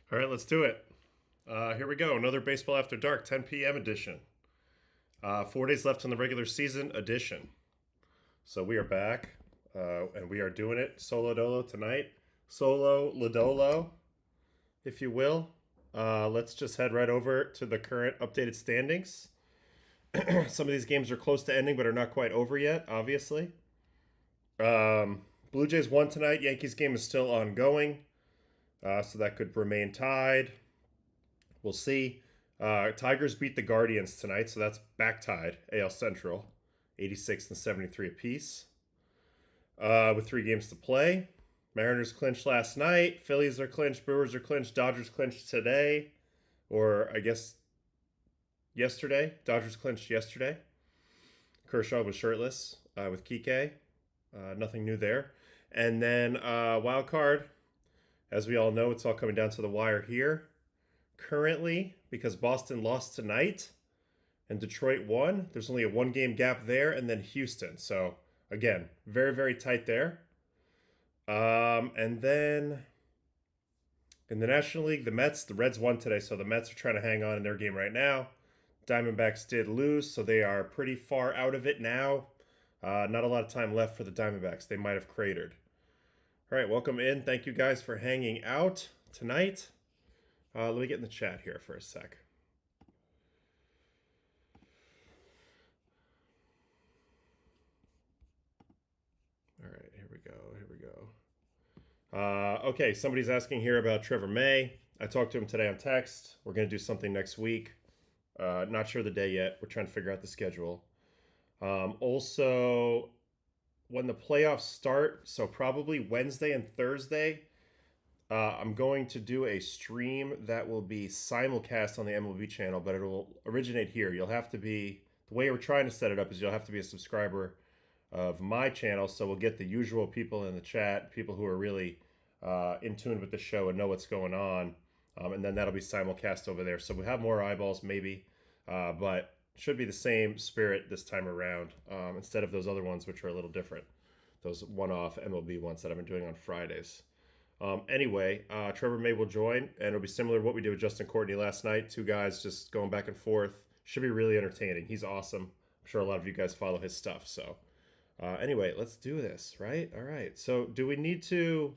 All right, let's do it. Here we go. Another Baseball After Dark, 10 p.m. edition. 4 days left on the regular season edition. So we are back, and we are doing it solo dolo tonight. Solo Lodolo, if you will. Let's just head right over to the current updated standings. Some of these games are close to ending, but are not quite over yet, obviously. Blue Jays won tonight. Yankees game is still ongoing, so that could remain tied. We'll see. Tigers beat the Guardians tonight, so that's back tied. AL Central, 86 and 73 apiece. With 3 games to play. Mariners clinched last night. Phillies are clinched. Brewers are clinched. Dodgers clinched today. Or I guess yesterday. Dodgers clinched yesterday. Kershaw was shirtless with Kike. Nothing new there. And then wild card. As we all know, it's all coming down to the wire here. Currently, because Boston lost tonight and Detroit won, there's only a 1-game gap there, and then Houston. So again, very, very tight there. And then in the National League, the Reds won today, so the Mets are trying to hang on in their game right now. Diamondbacks did lose, so they are pretty far out of it now. Not a lot of time left for the Diamondbacks. They might have cratered. All right, welcome in. Thank you guys for hanging out tonight. Let me get in the chat here for a sec. All right, here we go. Okay, somebody's asking here about Trevor May. I talked to him today on text. We're going to do something next week. Not sure the day yet. We're trying to figure out the schedule. Also, when the playoffs start, so probably Wednesday and Thursday, I'm going to do a stream that will be simulcast on the MLB channel, but it will originate here. You'll have to be, the way we're trying to set it up is you'll have to be a subscriber of my channel, so we'll get the usual people in the chat, people who are really in tune with the show and know what's going on, and then that'll be simulcast over there. So we have more eyeballs maybe, but should be the same spirit this time around, instead of those other ones which are a little different, those one-off MLB ones that I've been doing on Fridays. Anyway, Trevor May will join, and it'll be similar to what we did with Justin Courtney last night. 2 guys just going back and forth. Should be really entertaining. He's awesome. I'm sure a lot of you guys follow his stuff. So anyway, let's do this, right? All right. So do we need to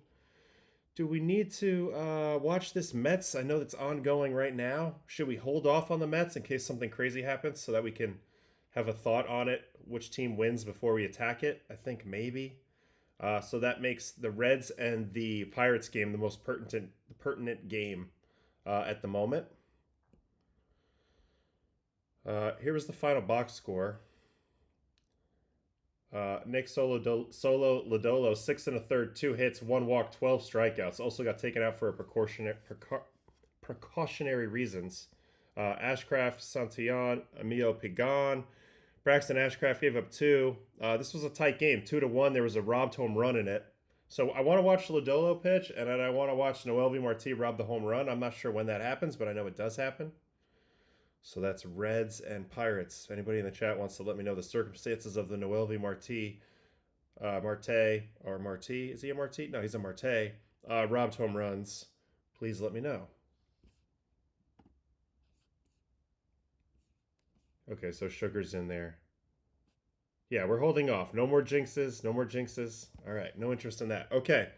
watch this Mets? I know that's ongoing right now. Should we hold off on the Mets in case something crazy happens so that we can have a thought on it, which team wins before we attack it? I think maybe. So that makes the Reds and the Pirates game the most pertinent game at the moment. Here was the final box score. Nick Lodolo, 6 1/3, 2 hits, 1 walk, 12 strikeouts. Also got taken out for precautionary reasons. Ashcraft, Santillon, Emilio Pagan. Braxton Ashcraft gave up 2. This was a tight game, 2-1. There was a robbed home run in it. So I want to watch Lodolo pitch, and then I want to watch Noelvi Marti rob the home run. I'm not sure when that happens, but I know it does happen. So that's Reds and Pirates. If anybody in the chat wants to let me know the circumstances of the Noelvi Marti, Marti. Is he a Marti? No, he's a Marte. Robbed home runs. Please let me know. Okay, so Sugar's in there. Yeah, we're holding off. No more jinxes. No more jinxes. All right, no interest in that. Okay,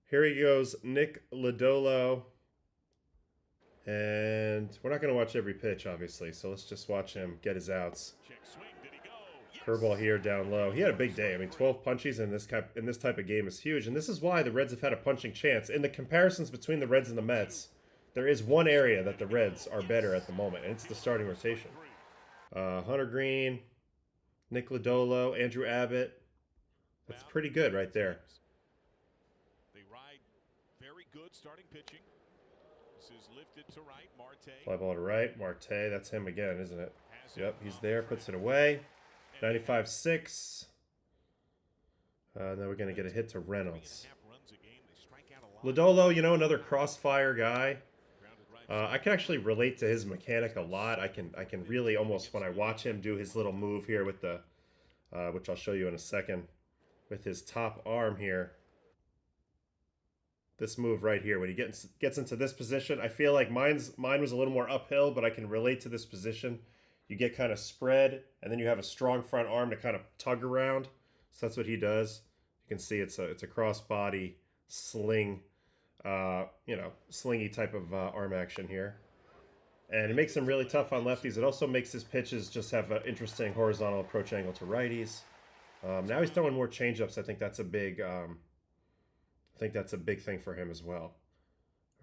here he goes, Nick Lodolo. And we're not going to watch every pitch, obviously, so let's just watch him get his outs. Curveball here, down low. He had a big day. I mean, 12 punchies in this type of game is huge, and this is why the Reds have had a punching chance. In the comparisons between the Reds and the Mets, there is one area that the Reds are better at the moment, and it's the starting rotation. Hunter Green, Nick Lodolo, Andrew Abbott. That's pretty good right there. They ride very good starting pitching. This is lifted to right, Marte. Fly ball to right, Marte. That's him again, isn't it? Yep, he's there, puts it away. 95-6. Now we're going to get a hit to Reynolds. Lodolo, you know, another crossfire guy. I can actually relate to his mechanic a lot. I can really almost, when I watch him do his little move here with the, which I'll show you in a second, with his top arm here. This move right here, when he gets into this position, I feel like mine was a little more uphill, but I can relate to this position. You get kind of spread, and then you have a strong front arm to kind of tug around. So that's what he does. You can see it's a crossbody sling, slingy type of arm action here. And it makes him really tough on lefties. It also makes his pitches just have an interesting horizontal approach angle to righties. Now he's throwing more changeups. I think that's a big thing for him as well.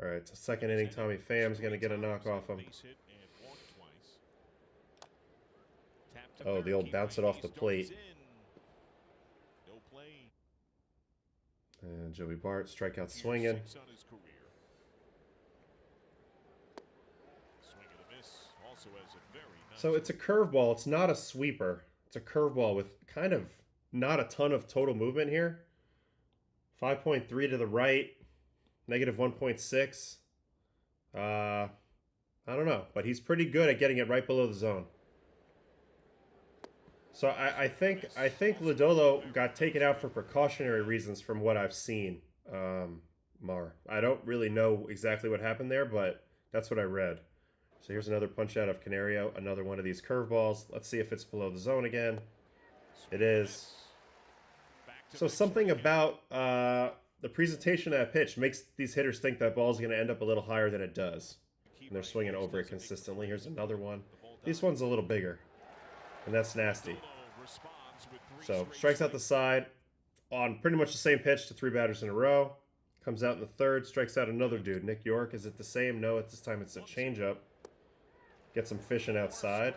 All right, so second inning, Tommy Pham's going to get a knock off him. Oh, the old bounce it off the plate. And Joey Bart, strikeout swinging. So it's a curveball. It's not a sweeper. It's a curveball with kind of not a ton of total movement here. 5.3 to the right, negative 1.6. I don't know, but he's pretty good at getting it right below the zone. So I think Lodolo got taken out for precautionary reasons from what I've seen, Mar. I don't really know exactly what happened there, but that's what I read. So here's another punch out of Canario, another one of these curveballs. Let's see if it's below the zone again. It is. So something about the presentation of that pitch makes these hitters think that ball's going to end up a little higher than it does. And they're swinging over it consistently. Here's another one. This one's a little bigger. And that's nasty. So strikes out the side on pretty much the same pitch to 3 batters in a row. Comes out in the third, strikes out another dude. Nick York, is it the same? No, at this time it's a changeup. Gets him fishing outside.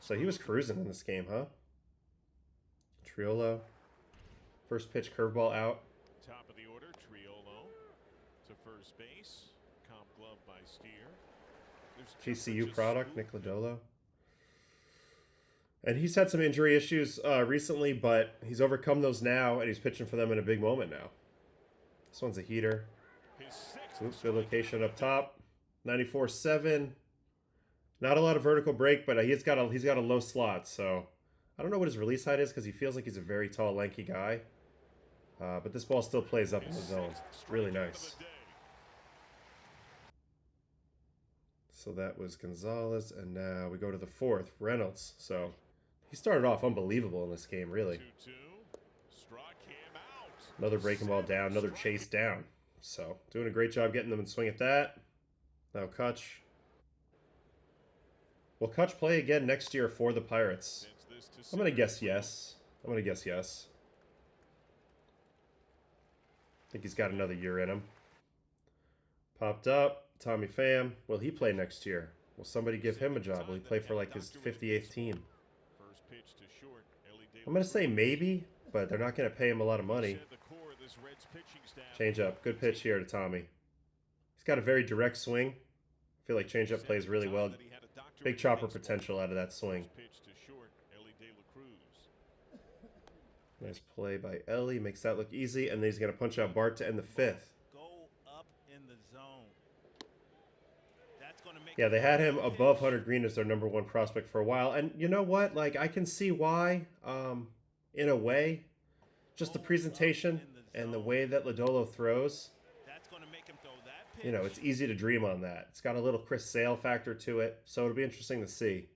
So he was cruising in this game, huh? Triolo. First pitch curveball out. Top of the order, Triolo to first base. Comp glove by Steer. TCU product, Nick Lodolo. And he's had some injury issues recently, but he's overcome those now, and he's pitching for them in a big moment now. This one's a heater. Oops, good location up top. 94.7. Not a lot of vertical break, but he's got a low slot, so I don't know what his release height is because he feels like he's a very tall, lanky guy. But this ball still plays up in the zone. Really nice. So that was Gonzalez, and now we go to the fourth, Reynolds. So he started off unbelievable in this game, really. Another breaking ball down, another chase down. So doing a great job getting them in swing at that. Now Kutch. Will Kutch play again next year for the Pirates? I'm going to guess yes. I think he's got another year in him. Popped up. Tommy Pham. Will he play next year? Will somebody give him a job? Will he play for like his 58th team? I'm going to say maybe, but they're not going to pay him a lot of money. Change up. Good pitch here to Tommy. He's got a very direct swing. I feel like change up plays really well. Big chopper potential out of that swing. Nice play by Ellie. Makes that look easy. And then he's going to punch out Bart to end the fifth. Yeah, they had him above Hunter Green as their #1 prospect for a while. And you know what? Like, I can see why, in a way. Just the presentation and the way that Lodolo throws. You know, it's easy to dream on that. It's got a little Chris Sale factor to it. So it'll be interesting to see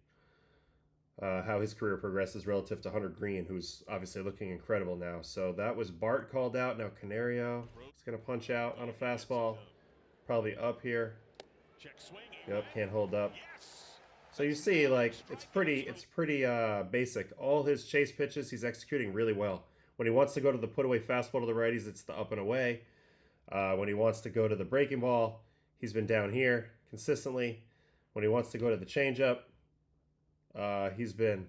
how his career progresses relative to Hunter Green, who's obviously looking incredible now. So that was Bart called out. Now Canario. He's going to punch out on a fastball. Probably up here. Yep, can't hold up. So you see, like, it's pretty basic. All his chase pitches, he's executing really well. When he wants to go to the put-away fastball to the righties, it's the up and away. When he wants to go to the breaking ball, he's been down here consistently. When he wants to go to the changeup, he's been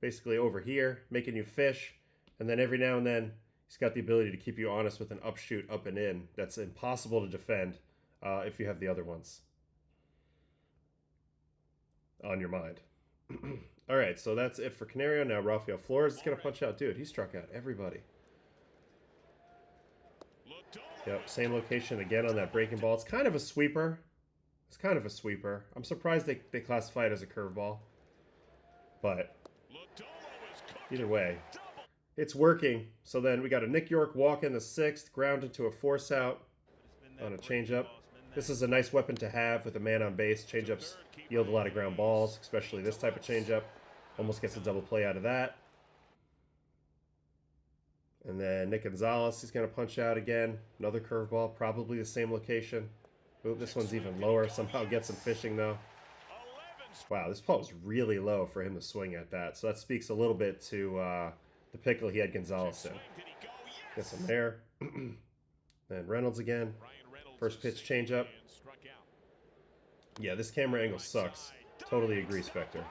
basically over here, making you fish. And then every now and then, he's got the ability to keep you honest with an upshoot up and in. That's impossible to defend if you have the other ones on your mind. All right, so that's it for Canario. Now Rafael Flores is going to punch out. Dude, he struck out everybody. Yep, same location again on that breaking ball. It's kind of a sweeper. I'm surprised they classify it as a curveball. But either way, it's working. So then we got a Nick York walk in the 6th, ground into a force out. on a changeup. This is a nice weapon to have with a man on base. Changeups yield a lot of ground balls, especially this type of changeup. Almost gets a double play out of that. And then Nick Gonzalez, he's going to punch out again. Another curveball, probably the same location. Ooh, this one's even lower. Somehow gets him fishing, though. Wow, this ball was really low for him to swing at that. So that speaks a little bit to the pickle he had Gonzalez in. Gets him there. Then Reynolds again. First pitch changeup. Yeah, this camera angle sucks. Totally agree, Spectre.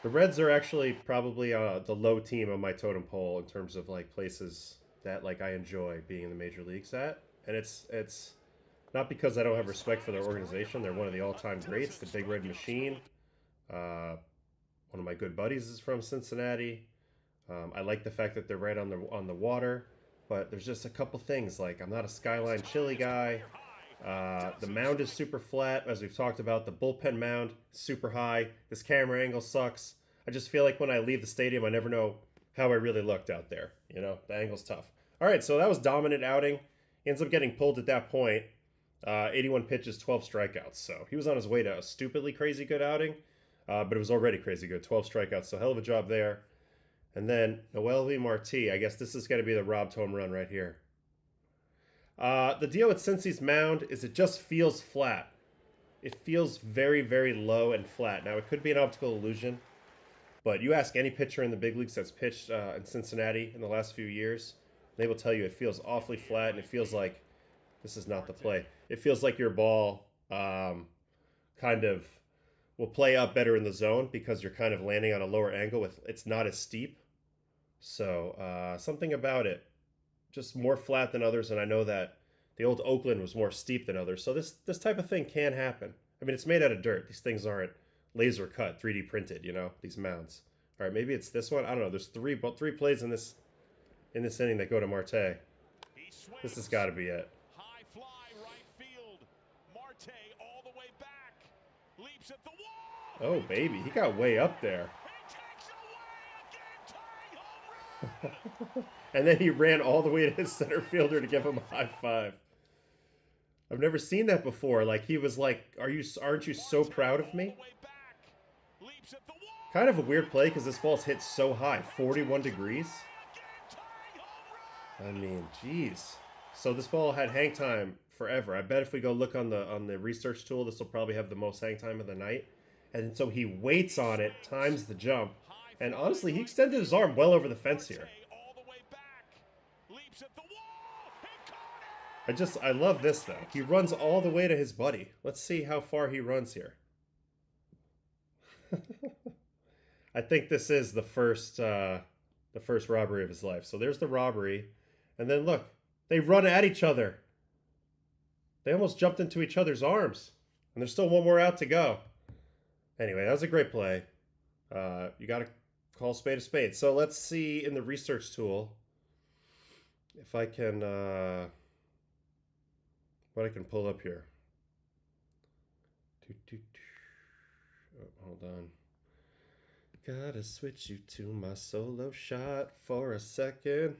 The Reds are actually probably the low team on my totem pole in terms of like places that like I enjoy being in the major leagues at. And it's not because I don't have respect for their organization. They're one of the all-time greats, the Big Red Machine. One of my good buddies is from Cincinnati. I like the fact that they're right on the water, but there's just a couple things. Like, I'm not a Skyline Chili guy. The mound is super flat, as we've talked about. The bullpen mound is super high. This camera angle sucks. I just feel like when I leave the stadium, I never know how I really looked out there. You know, the angle's tough. All right, so that was dominant outing. He ends up getting pulled at that point. 81 pitches, 12 strikeouts. So he was on his way to a stupidly crazy good outing, but it was already crazy good. 12 strikeouts, so hell of a job there. And then Noelvi Marti. I guess this is going to be the robbed home run right here. The deal with Cincy's mound is it just feels flat. It feels very, very low and flat. Now, it could be an optical illusion, but you ask any pitcher in the big leagues that's pitched in Cincinnati in the last few years, they will tell you it feels awfully flat, and it feels like this is not the play. It feels like your ball kind of will play out better in the zone because you're kind of landing on a lower angle with it's not as steep. So something about it, just more flat than others, and I know that the old Oakland was more steep than others. So this type of thing can happen. I mean, it's made out of dirt. These things aren't laser cut, 3D printed, you know, these mounds. All right, maybe it's this one. I don't know. There's three plays in this inning that go to Marte. This has got to be it. High fly right field. Marte all the way back. Leaps at the wall. Oh, baby. He got way up there. He takes away a game-tying home run. And then he ran all the way to his center fielder to give him a high five. I've never seen that before. Like, he was like, aren't you so proud of me? Kind of a weird play because this ball's hit so high, 41 degrees. I mean, geez. So this ball had hang time forever. I bet if we go look on the research tool, this will probably have the most hang time of the night. And so he waits on it, times the jump, and honestly, he extended his arm well over the fence here. I love this though. He runs all the way to his buddy. Let's see how far he runs here. I think this is the first robbery of his life. So there's the robbery. And then look, they run at each other. They almost jumped into each other's arms. And there's still one more out to go. Anyway, that was a great play. You got to call spade a spade. So let's see in the research tool if I can, what I can pull up here. Oh, hold on. Gotta switch you to my solo shot for a second.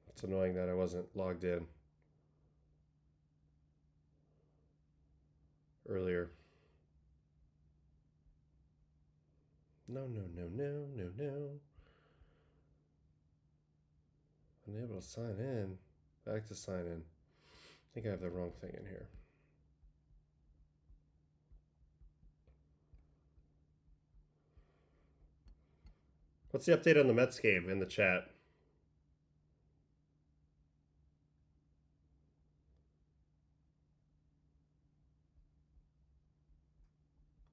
It's annoying that I wasn't logged in earlier. No. Unable to sign in. Back to sign in. I think I have the wrong thing in here. What's the update on the Mets game in the chat?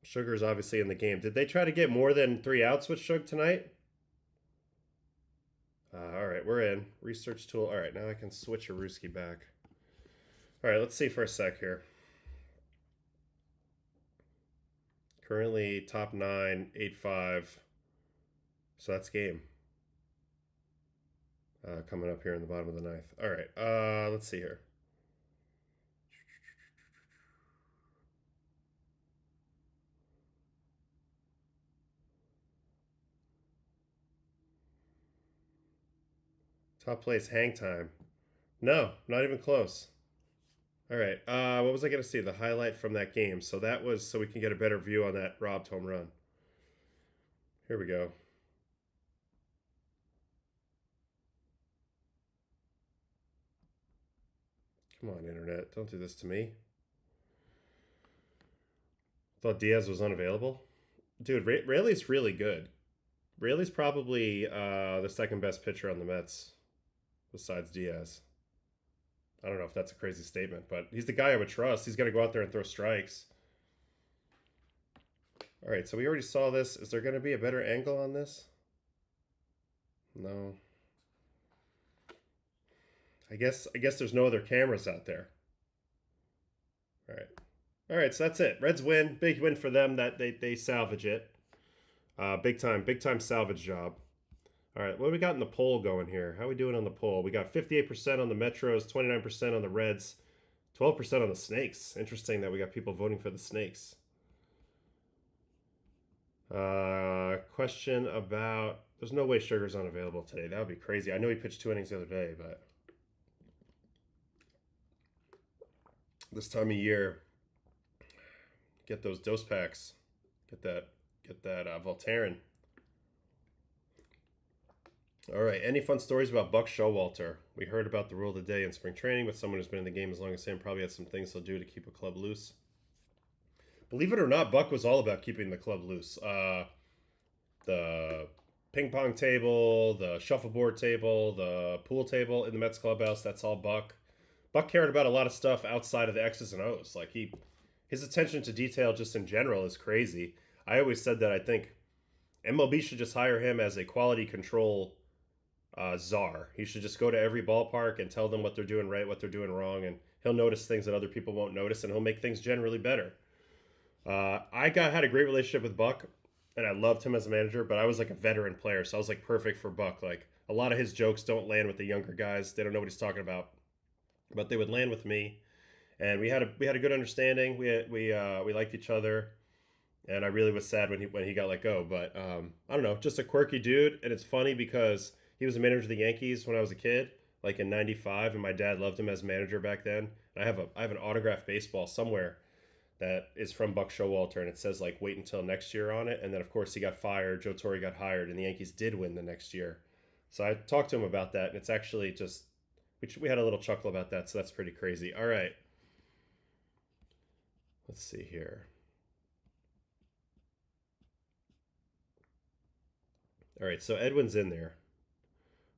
Sugar's obviously in the game. Did they try to get more than 3 outs with Sugar tonight? All right, we're in. Research tool. All right, now I can switch Aruski back. All right, let's see for a sec here. Currently top 9, 8-5. So that's game. Coming up here in the bottom of the ninth. All right, let's see here. Top place hang time. No, not even close. All right. What was I going to see? The highlight from that game. So that was so we can get a better view on that robbed home run. Here we go. Come on, internet. Don't do this to me. Thought Diaz was unavailable. Dude, Rayleigh's really good. Rayleigh's probably the second best pitcher on the Mets besides Diaz. I don't know if that's a crazy statement, but he's the guy I would trust. He's going to go out there and throw strikes. All right, so we already saw this. Is there going to be a better angle on this? No. I guess there's no other cameras out there. All right. All right, so that's it. Reds win. Big win for them that they salvage it. Big time salvage job. All right, what do we got in the poll going here? How are we doing on the poll? We got 58% on the Metros, 29% on the Reds, 12% on the Snakes. Interesting that we got people voting for the Snakes. Question about... There's no way Sugar's unavailable today. That would be crazy. I know he pitched 2 innings the other day, but... This time of year, get those dose packs. Get that Voltaren. All right, any fun stories about Buck Showalter? We heard about the rule of the day in spring training, but someone who's been in the game as long as him probably had some things he'll do to keep a club loose. Believe it or not, Buck was all about keeping the club loose. The ping pong table, the shuffleboard table, the pool table in the Mets clubhouse, that's all Buck. Buck cared about a lot of stuff outside of the X's and O's. Like his attention to detail just in general is crazy. I always said that I think MLB should just hire him as a quality control czar. He should just go to every ballpark and tell them what they're doing right, what they're doing wrong, and he'll notice things that other people won't notice, and he'll make things generally better. I had a great relationship with Buck, and I loved him as a manager, but I was like a veteran player, so I was like perfect for Buck. Like a lot of his jokes don't land with the younger guys; they don't know what he's talking about, but they would land with me, and we had a good understanding. We liked each other. And I really was sad when he got let go. But I don't know, just a quirky dude. And it's funny because he was a manager of the Yankees when I was a kid, like in '95, and my dad loved him as manager back then. And I have an autographed baseball somewhere that is from Buck Showalter, and it says like wait until next year on it. And then of course he got fired. Joe Torre got hired, and the Yankees did win the next year. So I talked to him about that, and it's actually just we had a little chuckle about that. So that's pretty crazy. All right, let's see here. All right, so Edwin's in there.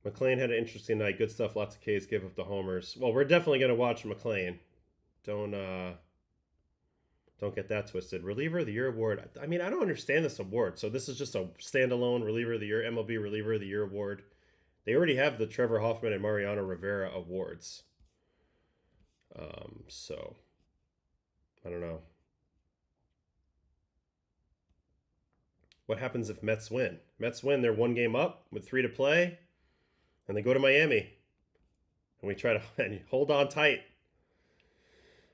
McLean had an interesting night. Good stuff. Lots of Ks. Give up the homers. Well, we're definitely going to watch McLean. Don't get that twisted. Reliever of the Year award. I mean, I don't understand this award. So this is just a standalone Reliever of the Year, MLB Reliever of the Year award. They already have the Trevor Hoffman and Mariano Rivera awards. So I don't know. What happens if Mets win? Mets win, they're 1 game up with 3 to play, and they go to Miami. And we try to hold on tight.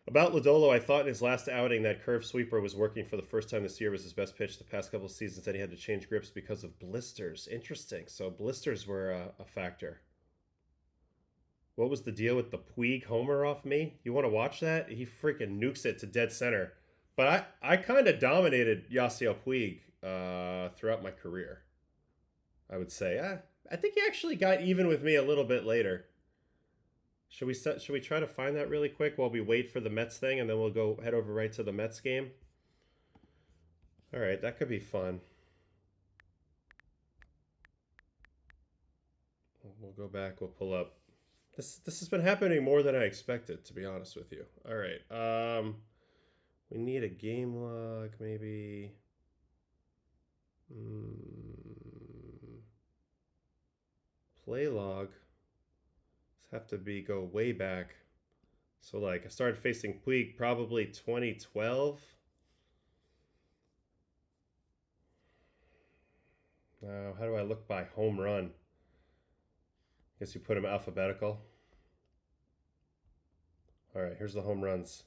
About Lodolo, I thought in his last outing that curve sweeper was working for the first time this year, was his best pitch the past couple of seasons, that he had to change grips because of blisters. Interesting. So blisters were a factor. What was the deal with the Puig homer off me? You want to watch that? He freaking nukes it to dead center. But I kind of dominated Yasiel Puig throughout my career, I would say. I think he actually got even with me a little bit later. Should we try to find that really quick while we wait for the Mets thing, and then we'll go head over right to the Mets game? All right, that could be fun. We'll go back. We'll pull up. This has been happening more than I expected, to be honest with you. All right. We need a game log, maybe. Play log. Have to go way back. So like I started facing Puig probably 2012. Now, how do I look by home run? Guess you put them alphabetical. All right, here's the home runs.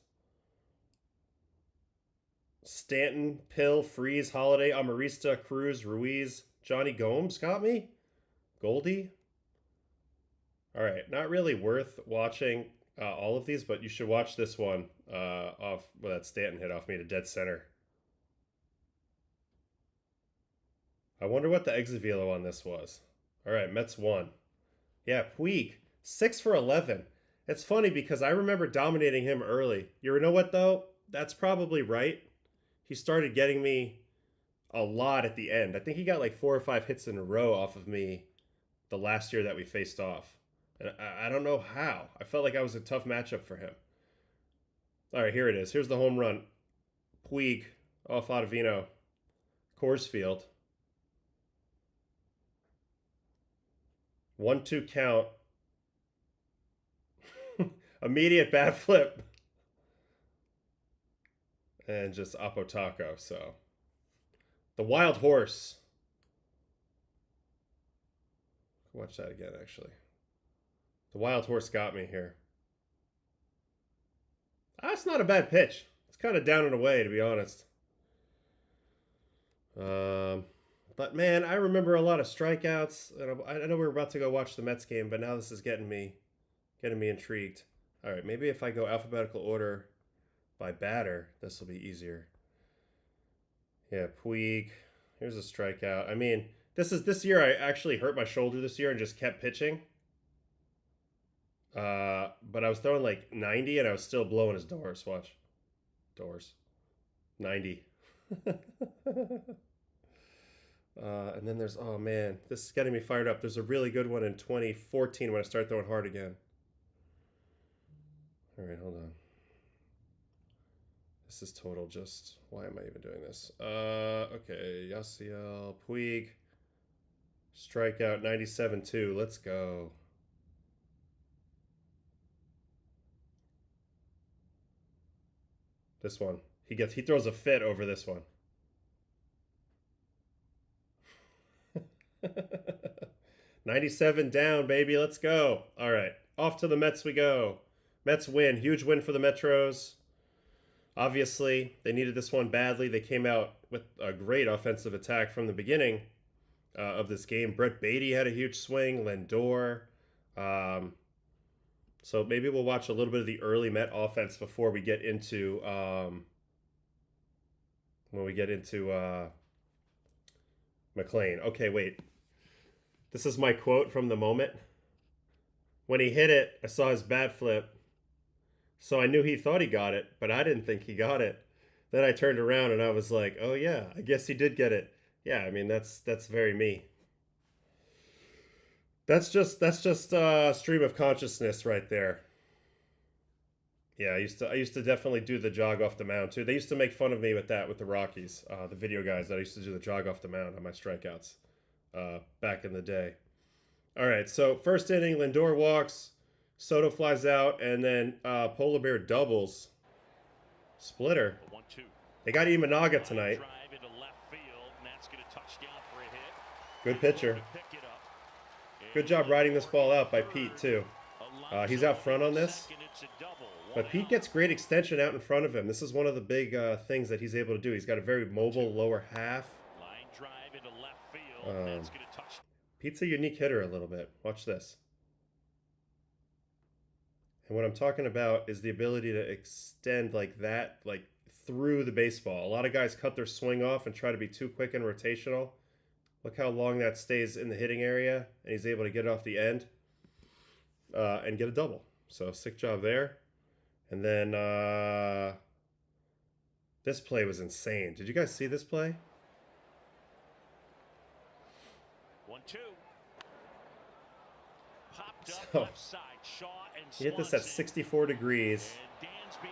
Stanton, Pill, Freeze, Holiday, Amarista, Cruz, Ruiz, Johnny Gomes got me. Goldie. All right, not really worth watching all of these, but you should watch this one off well, that Stanton hit off me to dead center. I wonder what the exit velo on this was. All right, Mets won. Yeah, Puig, 6 for 11. It's funny because I remember dominating him early. You know what, though? That's probably right. He started getting me a lot at the end. I think he got like 4 or 5 hits in a row off of me the last year that we faced off. And I don't know how. I felt like I was a tough matchup for him. All right, here it is. Here's the home run. Puig off Ottavino. Coors Field. 1-2 count. Immediate bat flip. And just Apotaco, so. The Wild Horse. Watch that again, actually. The Wild Horse got me here. That's not a bad pitch. It's kind of down and away, to be honest. But man, I remember a lot of strikeouts. And I know we're about to go watch the Mets game, but now this is getting me intrigued. All right, maybe if I go alphabetical order by batter, this will be easier. Yeah, Puig. Here's a strikeout. I mean, this year I actually hurt my shoulder this year and just kept pitching. But I was throwing like 90 and I was still blowing his doors. Watch. Doors. 90. And then there's, oh man, this is getting me fired up. There's a really good one in 2014 when I started throwing hard again. All right, hold on. This is total just, why am I even doing this? Okay, Yasiel, Puig, strikeout 97-2. Let's go. This one. He throws a fit over this one. $97 down, baby. Let's go. All right. Off to the Mets we go. Mets win. Huge win for the Metros. Obviously, they needed this one badly. They came out with a great offensive attack from the beginning of this game. Brett Beatty had a huge swing. Lindor. So maybe we'll watch a little bit of the early Met offense before we get into McLean. Okay, wait. This is my quote from the moment. When he hit it, I saw his bat flip. So I knew he thought he got it, but I didn't think he got it. Then I turned around and I was like, oh yeah, I guess he did get it. Yeah, I mean, that's very me. That's just stream of consciousness right there. Yeah, I used to definitely do the jog off the mound too. They used to make fun of me with that with the Rockies, the video guys that I used to do the jog off the mound on my strikeouts back in the day. All right, so first inning, Lindor walks, Soto flies out, and then Polar Bear doubles. Splitter. They got Imanaga tonight. Good pitcher. Good job riding this ball out by Pete, too. He's out front on this. But Pete gets great extension out in front of him. This is one of the big things that he's able to do. He's got a very mobile lower half. Pete's a unique hitter a little bit. Watch this. And what I'm talking about is the ability to extend like that, like through the baseball. A lot of guys cut their swing off and try to be too quick and rotational. Look how long that stays in the hitting area, and he's able to get it off the end and get a double. So sick job there. And then this play was insane. Did you guys see this play? 1-2. Popped up So, left side. Shaw and he hit this at 64 degrees. Dansby.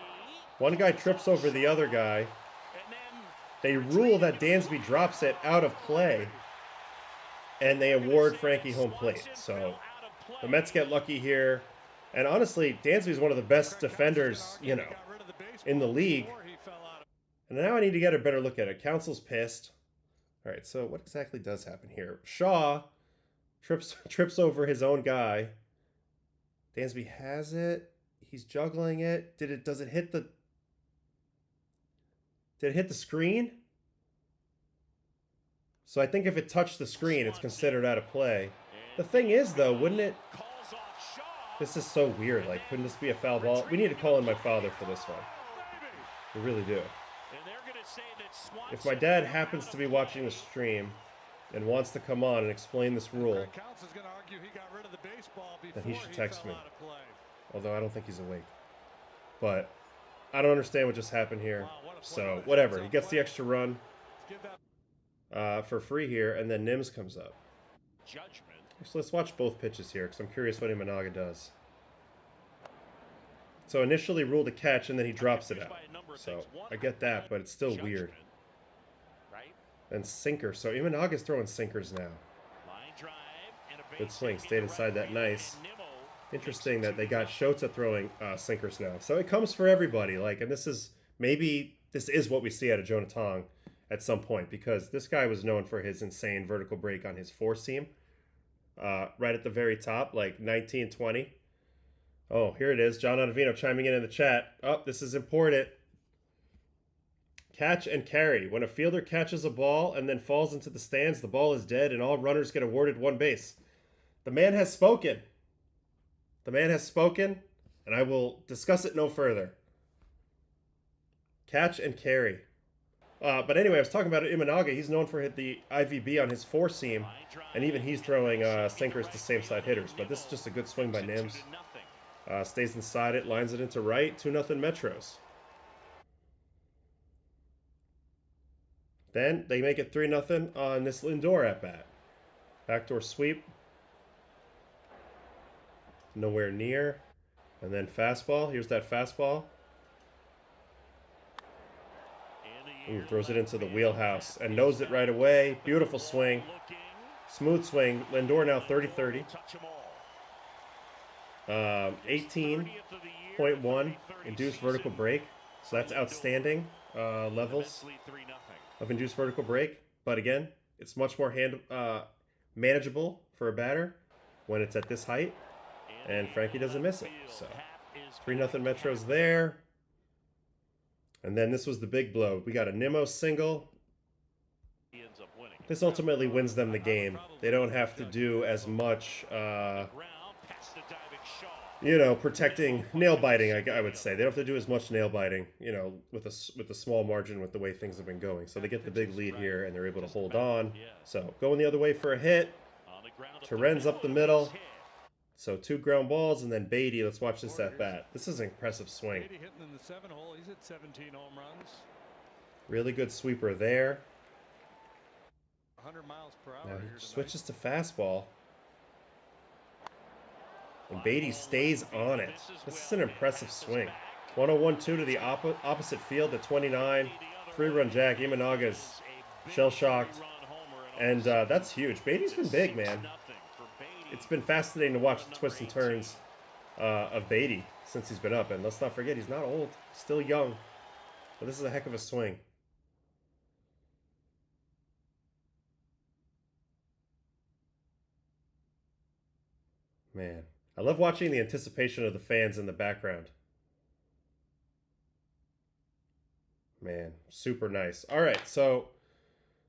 One guy trips over the other guy. They rule that Dansby drops it out of play. And they award Frankie home plate. So the Mets get lucky here. And honestly, Dansby's one of the best defenders, you know, in the league. And now I need to get a better look at it. Council's pissed. All right, so what exactly does happen here? Shaw trips over his own guy. Dansby has it. He's juggling it. Did it hit the screen? So I think if it touched the screen, it's considered out of play. The thing is, though, wouldn't it... This is so weird. Like, couldn't this be a foul ball? We need to call in my father for this one. We really do. If my dad happens to be watching the stream and wants to come on and explain this rule, then he should text me. Although I don't think he's awake. But I don't understand what just happened here. So, whatever. He gets the extra run for free here, and then Nims comes up. So let's watch both pitches here, because I'm curious what Imanaga does. So initially ruled a catch, and then he drops it out. So I get that, but it's still weird. And sinker. So Imanaga's throwing sinkers now. Good swing. Stayed inside that nice. Interesting that they got Shota throwing sinkers now. So it comes for everybody. Like, and this is what we see out of Jonah Tong at some point, because this guy was known for his insane vertical break on his four seam. Right at the very top, like 1920. Oh, here it is. John Onavino chiming in the chat. Oh, this is important. Catch and carry. When a fielder catches a ball and then falls into the stands, the ball is dead and all runners get awarded one base. The man has spoken. The man has spoken, and I will discuss it no further. Catch and carry. But anyway, I was talking about Imanaga. He's known for the IVB on his four seam, and even he's throwing sinkers to same side hitters. But this is just a good swing by Nims. Stays inside it, lines it into right. 2-0 Metros. Then they make it 3-0 on this Lindor at bat. Backdoor sweep. Nowhere near. And then fastball. Here's that fastball. Ooh, throws it into the wheelhouse and knows it right away. Beautiful swing. Smooth swing. Lindor now 30-30. 18.1 induced vertical break. So that's outstanding levels of induced vertical break. But again, it's much more manageable for a batter when it's at this height. And Frankie doesn't miss it. So 3-0 Metros there. And then this was the big blow. We got a Nimmo single. This ultimately wins them the game. They don't have to do as much, protecting, nail biting, I would say. They don't have to do as much nail biting, with a small margin with the way things have been going. So they get the big lead here, and they're able to hold on. So going the other way for a hit. Terenz up the middle. So 2 ground balls, and then Beatty. Let's watch this at bat. This is an impressive swing. Beatty hitting in the 7-hole. He's at 17 home runs. Really good sweeper there. 100 miles per hour. Now he switches to fastball. And Beatty stays on it. This is an impressive swing. 101-2 to the opposite field at 29. 3-run jack. Imanaga's shell-shocked. And that's huge. Beatty's been big, man. It's been fascinating to watch the twists and turns of Beatty since he's been up. And let's not forget, he's not old. Still young. But this is a heck of a swing. Man, I love watching the anticipation of the fans in the background. Man, super nice. All right, so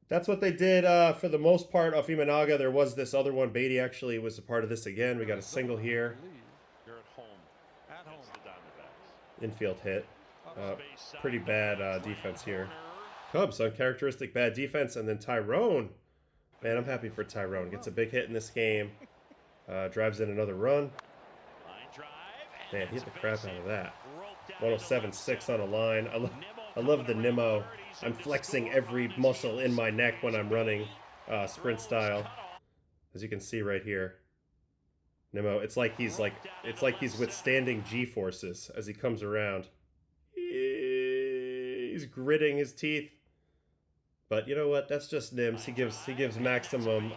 that's what they did for the most part off Imanaga. There was this other one. Beatty actually was a part of this again. We got a single here. They're at home. At home. The Diamondbacks. Infield hit. Pretty bad defense here. Cubs, uncharacteristic bad defense. And then Tyrone. Man, I'm happy for Tyrone. Gets a big hit in this game. Drives in another run. Man, he hit the crap out of that. 107.6 on a line. I love the Nimmo. I'm flexing every muscle in my neck when I'm running sprint style. As you can see right here. Nimmo, it's like he's withstanding G-forces as he comes around. He's gritting his teeth. But you know what? That's just Nims. He gives maximum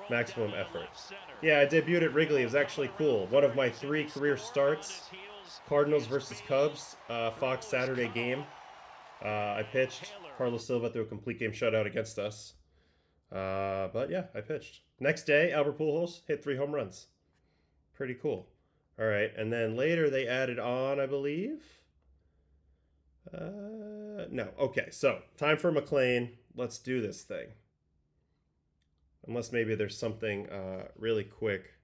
effort. Yeah, I debuted at Wrigley. It was actually cool. One of my 3 career starts. Cardinals versus Cubs. Fox Saturday game. I pitched. Carlos Silva threw a complete game shutout against us. But yeah, I pitched. Next day, Albert Pujols hit 3 home runs. Pretty cool. All right, and then later they added on, I believe. No. Okay, so time for McLean. Let's do this thing. Unless maybe there's something really quick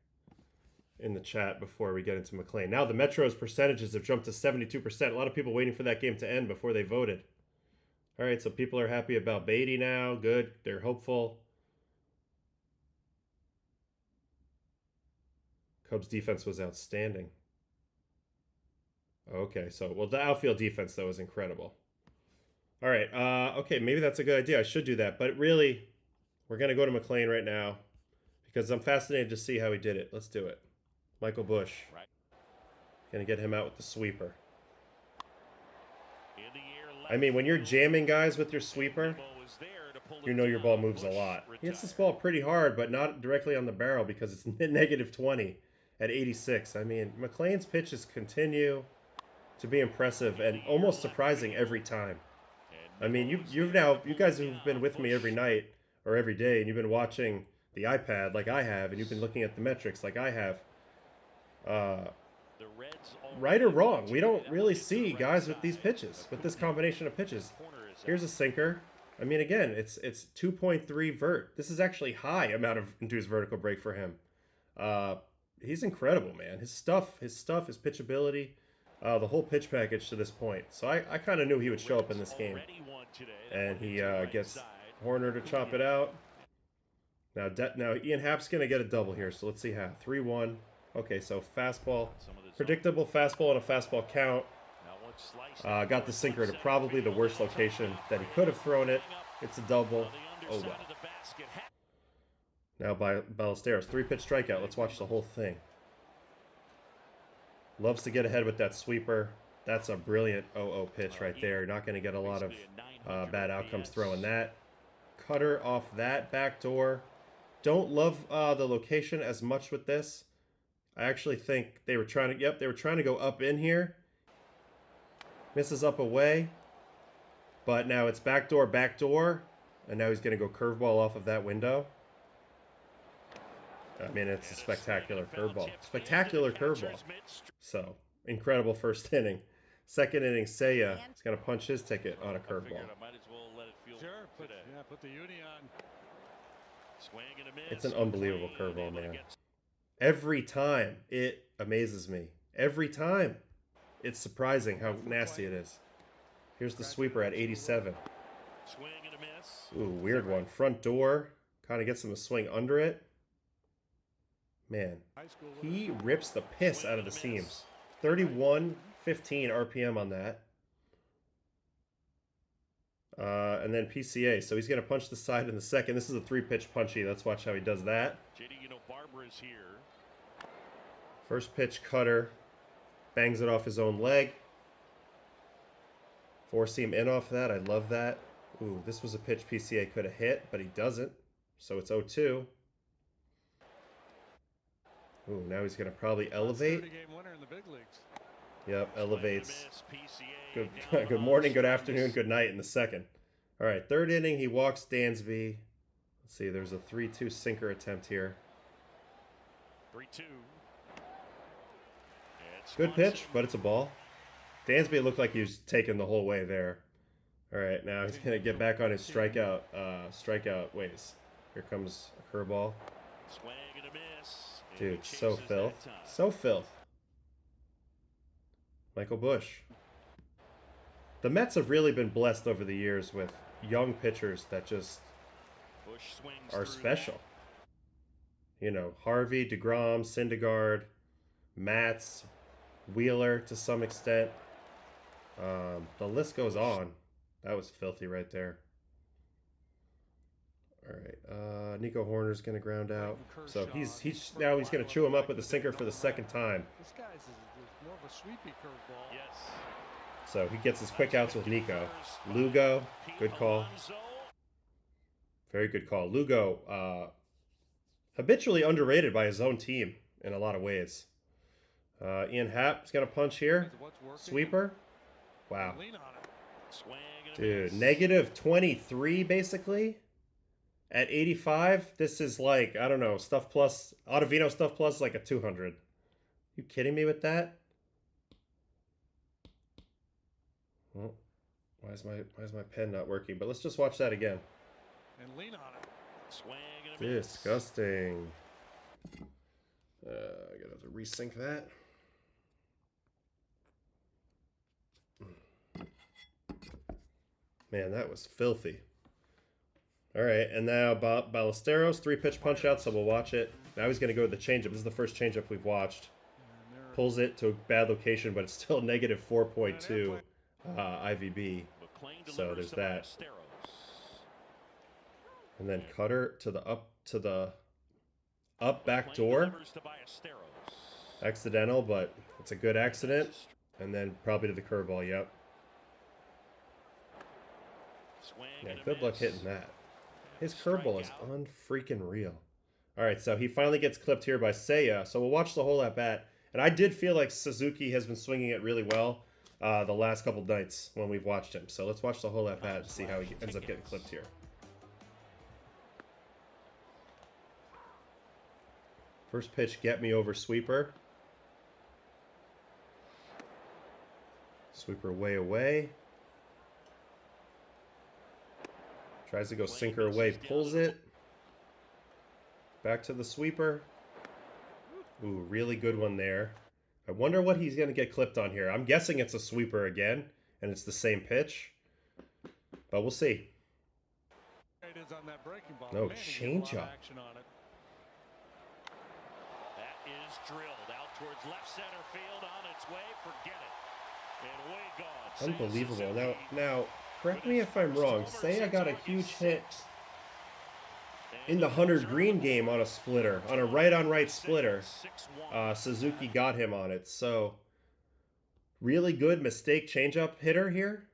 in the chat before we get into McLean. Now the Metros percentages have jumped to 72%. A lot of people waiting for that game to end before they voted. All right, so people are happy about Beatty now. Good. They're hopeful. Cubs defense was outstanding. Okay, so, well, the outfield defense, though, is incredible. All right, okay, maybe that's a good idea. I should do that. But really, we're going to go to McLean right now because I'm fascinated to see how he did it. Let's do it. Michael Busch. Right. Going to get him out with the sweeper. I mean, when you're jamming guys with your sweeper, you know your ball moves a lot. He hits this ball pretty hard, but not directly on the barrel because it's negative 20 at 86. I mean, McLean's pitches continue to be impressive and almost surprising every time. I mean, you guys who've been with me every night or every day, and you've been watching the iPad like I have, and you've been looking at the metrics like I have. Right or wrong, we don't really see guys with these pitches, with this combination of pitches. Here's a sinker. I mean, again, it's 2.3 vert. This is actually high amount of induced vertical break for him. He's incredible, man. His stuff, his pitchability, the whole pitch package to this point. So I kind of knew he would show up in this game. And he gets Horner to chop it out. Now Ian Happ's going to get a double here, so let's see how. 3-1. Okay, so fastball. Predictable fastball and a fastball count. Got the sinker to probably the worst location that he could have thrown it. It's a double. Oh, well. Now by Ballesteros. 3-pitch strikeout. Let's watch the whole thing. Loves to get ahead with that sweeper. That's a brilliant 0-0 pitch right there. You're not going to get a lot of bad outcomes throwing that. Cutter off that back door. Don't love the location as much with this. I actually think they were trying to go up in here. Misses up away. But now it's back door, and now he's going to go curveball off of that window. I mean, it's a spectacular curveball. Spectacular curveball. So, incredible first inning. Second inning, Seiya is going to punch his ticket on a curveball. Sure, put the uni on. It's an unbelievable curveball, man. Every time, it amazes me. Every time. It's surprising how nasty it is. Here's the sweeper at 87. Ooh, weird one. Front door. Kind of gets him to swing under it. Man, he rips the piss out of the seams. 31.15 RPM on that. And then PCA. So he's going to punch the side in the second. This is a 3-pitch punchy. Let's watch how he does that. First pitch cutter. Bangs it off his own leg. 4-seam in off that. I love that. Ooh, this was a pitch PCA could have hit, but he doesn't. So it's 0-2. Ooh, now he's going to probably elevate. Yep, elevates. Good morning, good afternoon, good night in the second. All right, third inning, he walks Dansby. Let's see, there's a 3-2 sinker attempt here. 3-2. Good pitch, but it's a ball. Dansby looked like he was taken the whole way there. All right, now he's going to get back on his strikeout ways. Here comes a curveball. Dude, so filth. So filth. Michael Busch. The Mets have really been blessed over the years with young pitchers that just are special. You know, Harvey, Degrom, Syndergaard, Matz, Wheeler to some extent. The list goes on. That was filthy right there. All right, Nico Horner's going to ground out. So he's going to chew him up with a sinker for the second time. This guy's more of a sweepy curveball. Yes. So he gets his quick outs with Nico. Lugo, good call. Very good call. Lugo, habitually underrated by his own team in a lot of ways. Ian Happ is going to punch here. Sweeper. Wow. Dude, negative 23 basically. At 85, this is like, I don't know, stuff plus, Ottavino stuff plus like a 200. You kidding me with that? Well, why is my pen not working? But let's just watch that again. And lean on it. Disgusting. I gotta have to resync that. Man, that was filthy. All right, and now Ballesteros, 3-pitch punch out, so we'll watch it. Now he's going to go to the changeup. This is the first changeup we've watched. Pulls it to a bad location, but it's still negative 4.2 IVB. So there's that. And then cutter to the up back door. Accidental, but it's a good accident. And then probably to the curveball, yep. Yeah, good luck hitting that. His curveball is unfreaking real. All right, so he finally gets clipped here by Seiya. So we'll watch the whole at-bat. And I did feel like Suzuki has been swinging it really well the last couple nights when we've watched him. So let's watch the whole at-bat and see how he ends up getting clipped here. First pitch, get me over sweeper. Sweeper way away. Tries to go sinker away, pulls it. Back to the sweeper. Ooh, really good one there. I wonder what he's going to get clipped on here. I'm guessing it's a sweeper again, and it's the same pitch. But we'll see. No, changeup. That is drilled out towards left center field on its way. Forget it. And way gone. Unbelievable. Now, correct me if I'm wrong. Say I got a huge hit in the Hunter Green game on a splitter, on a right-on-right splitter. Suzuki got him on it. So, really good mistake changeup hitter here.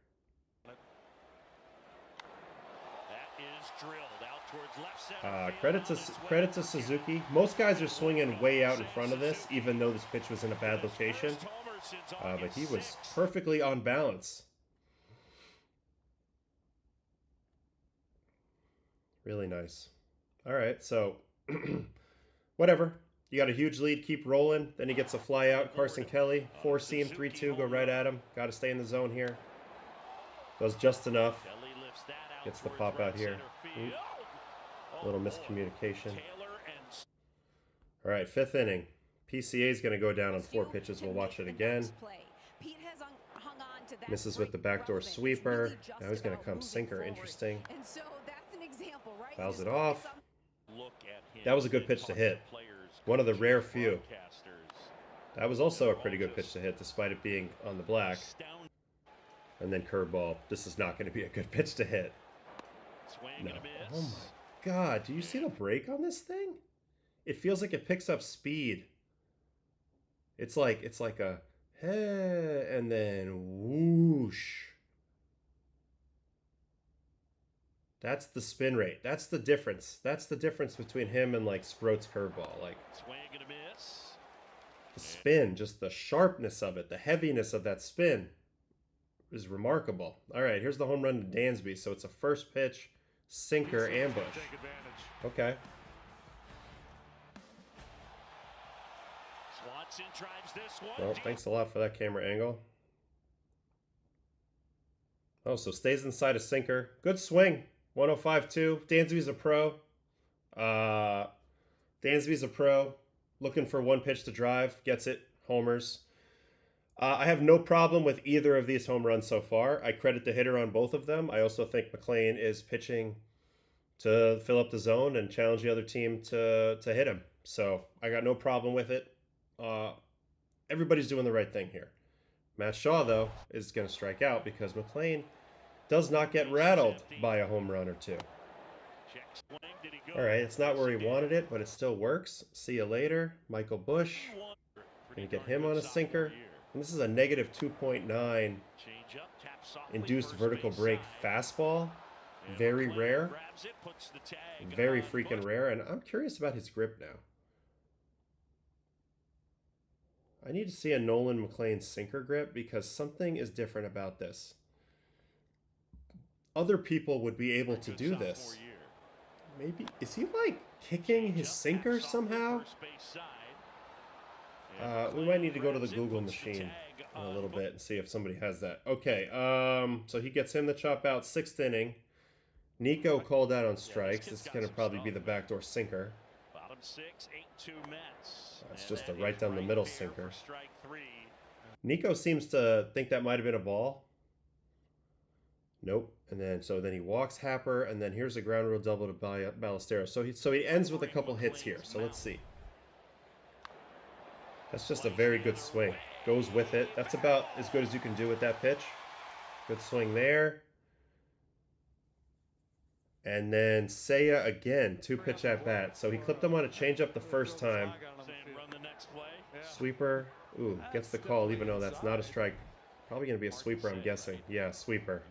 Credit to Suzuki. Most guys are swinging way out in front of this, even though this pitch was in a bad location. But he was perfectly on balance. Really nice. All right, so whatever. You got a huge lead, keep rolling. Then he gets a fly out. Carson Kelly, 4-seam, 3-2, go right at him. Got to stay in the zone here. Does just enough. Gets the pop out here. Ooh. A little miscommunication. All right, 5th inning. PCA is going to go down on 4 pitches. We'll watch it again. Misses with the backdoor sweeper. Now he's going to come sinker. Interesting. Fouls it off. That was a good pitch to hit. One of the rare few. That was also a pretty good pitch to hit, despite it being on the black. And then curveball. This is not going to be a good pitch to hit. No. Oh my God. Do you see the break on this thing? It feels like it picks up speed. It's like a hey, and then whoosh. That's the spin rate. That's the difference. That's the difference between him and like Sproat's curveball. Like the spin, just the sharpness of it, the heaviness of that spin is remarkable. All right, here's the home run to Dansby. So it's a first pitch, sinker, ambush. Okay. Well, thanks a lot for that camera angle. Oh, so stays inside a sinker. Good swing. 105.2. Dansby's a pro. Dansby's a pro. Looking for one pitch to drive. Gets it. Homers. I have no problem with either of these home runs so far. I credit the hitter on both of them. I also think McLean is pitching to fill up the zone and challenge the other team to hit him. So I got no problem with it. Everybody's doing the right thing here. Matt Shaw, though, is going to strike out because McLean does not get rattled by a home run or two. All right, it's not where he wanted it, but it still works. See you later. Michael Bush. Going to get him on a sinker. And this is a negative 2.9 induced vertical break fastball. Very rare. Very freaking rare. And I'm curious about his grip now. I need to see a Nolan McLean sinker grip because something is different about this. Other people would be able to do this. Maybe, is he like kicking his sinker somehow? We might need to go to the Google machine in a little bit and see if somebody has that. Okay, so he gets him the chop out, 6th inning. Nico called out on strikes. This is going to probably be the backdoor sinker. That's just a right down the middle sinker. Nico seems to think that might have been a ball. Nope. And then he walks Happer, and then here's a ground rule double to Ballesteros. So he ends with a couple hits here. So let's see. That's just a very good swing. Goes with it. That's about as good as you can do with that pitch. Good swing there. And then Seiya again, 2-pitch at bat. So he clipped him on a changeup the first time. Sweeper. Ooh, gets the call even though that's not a strike. Probably going to be a sweeper, I'm guessing. Yeah, sweeper.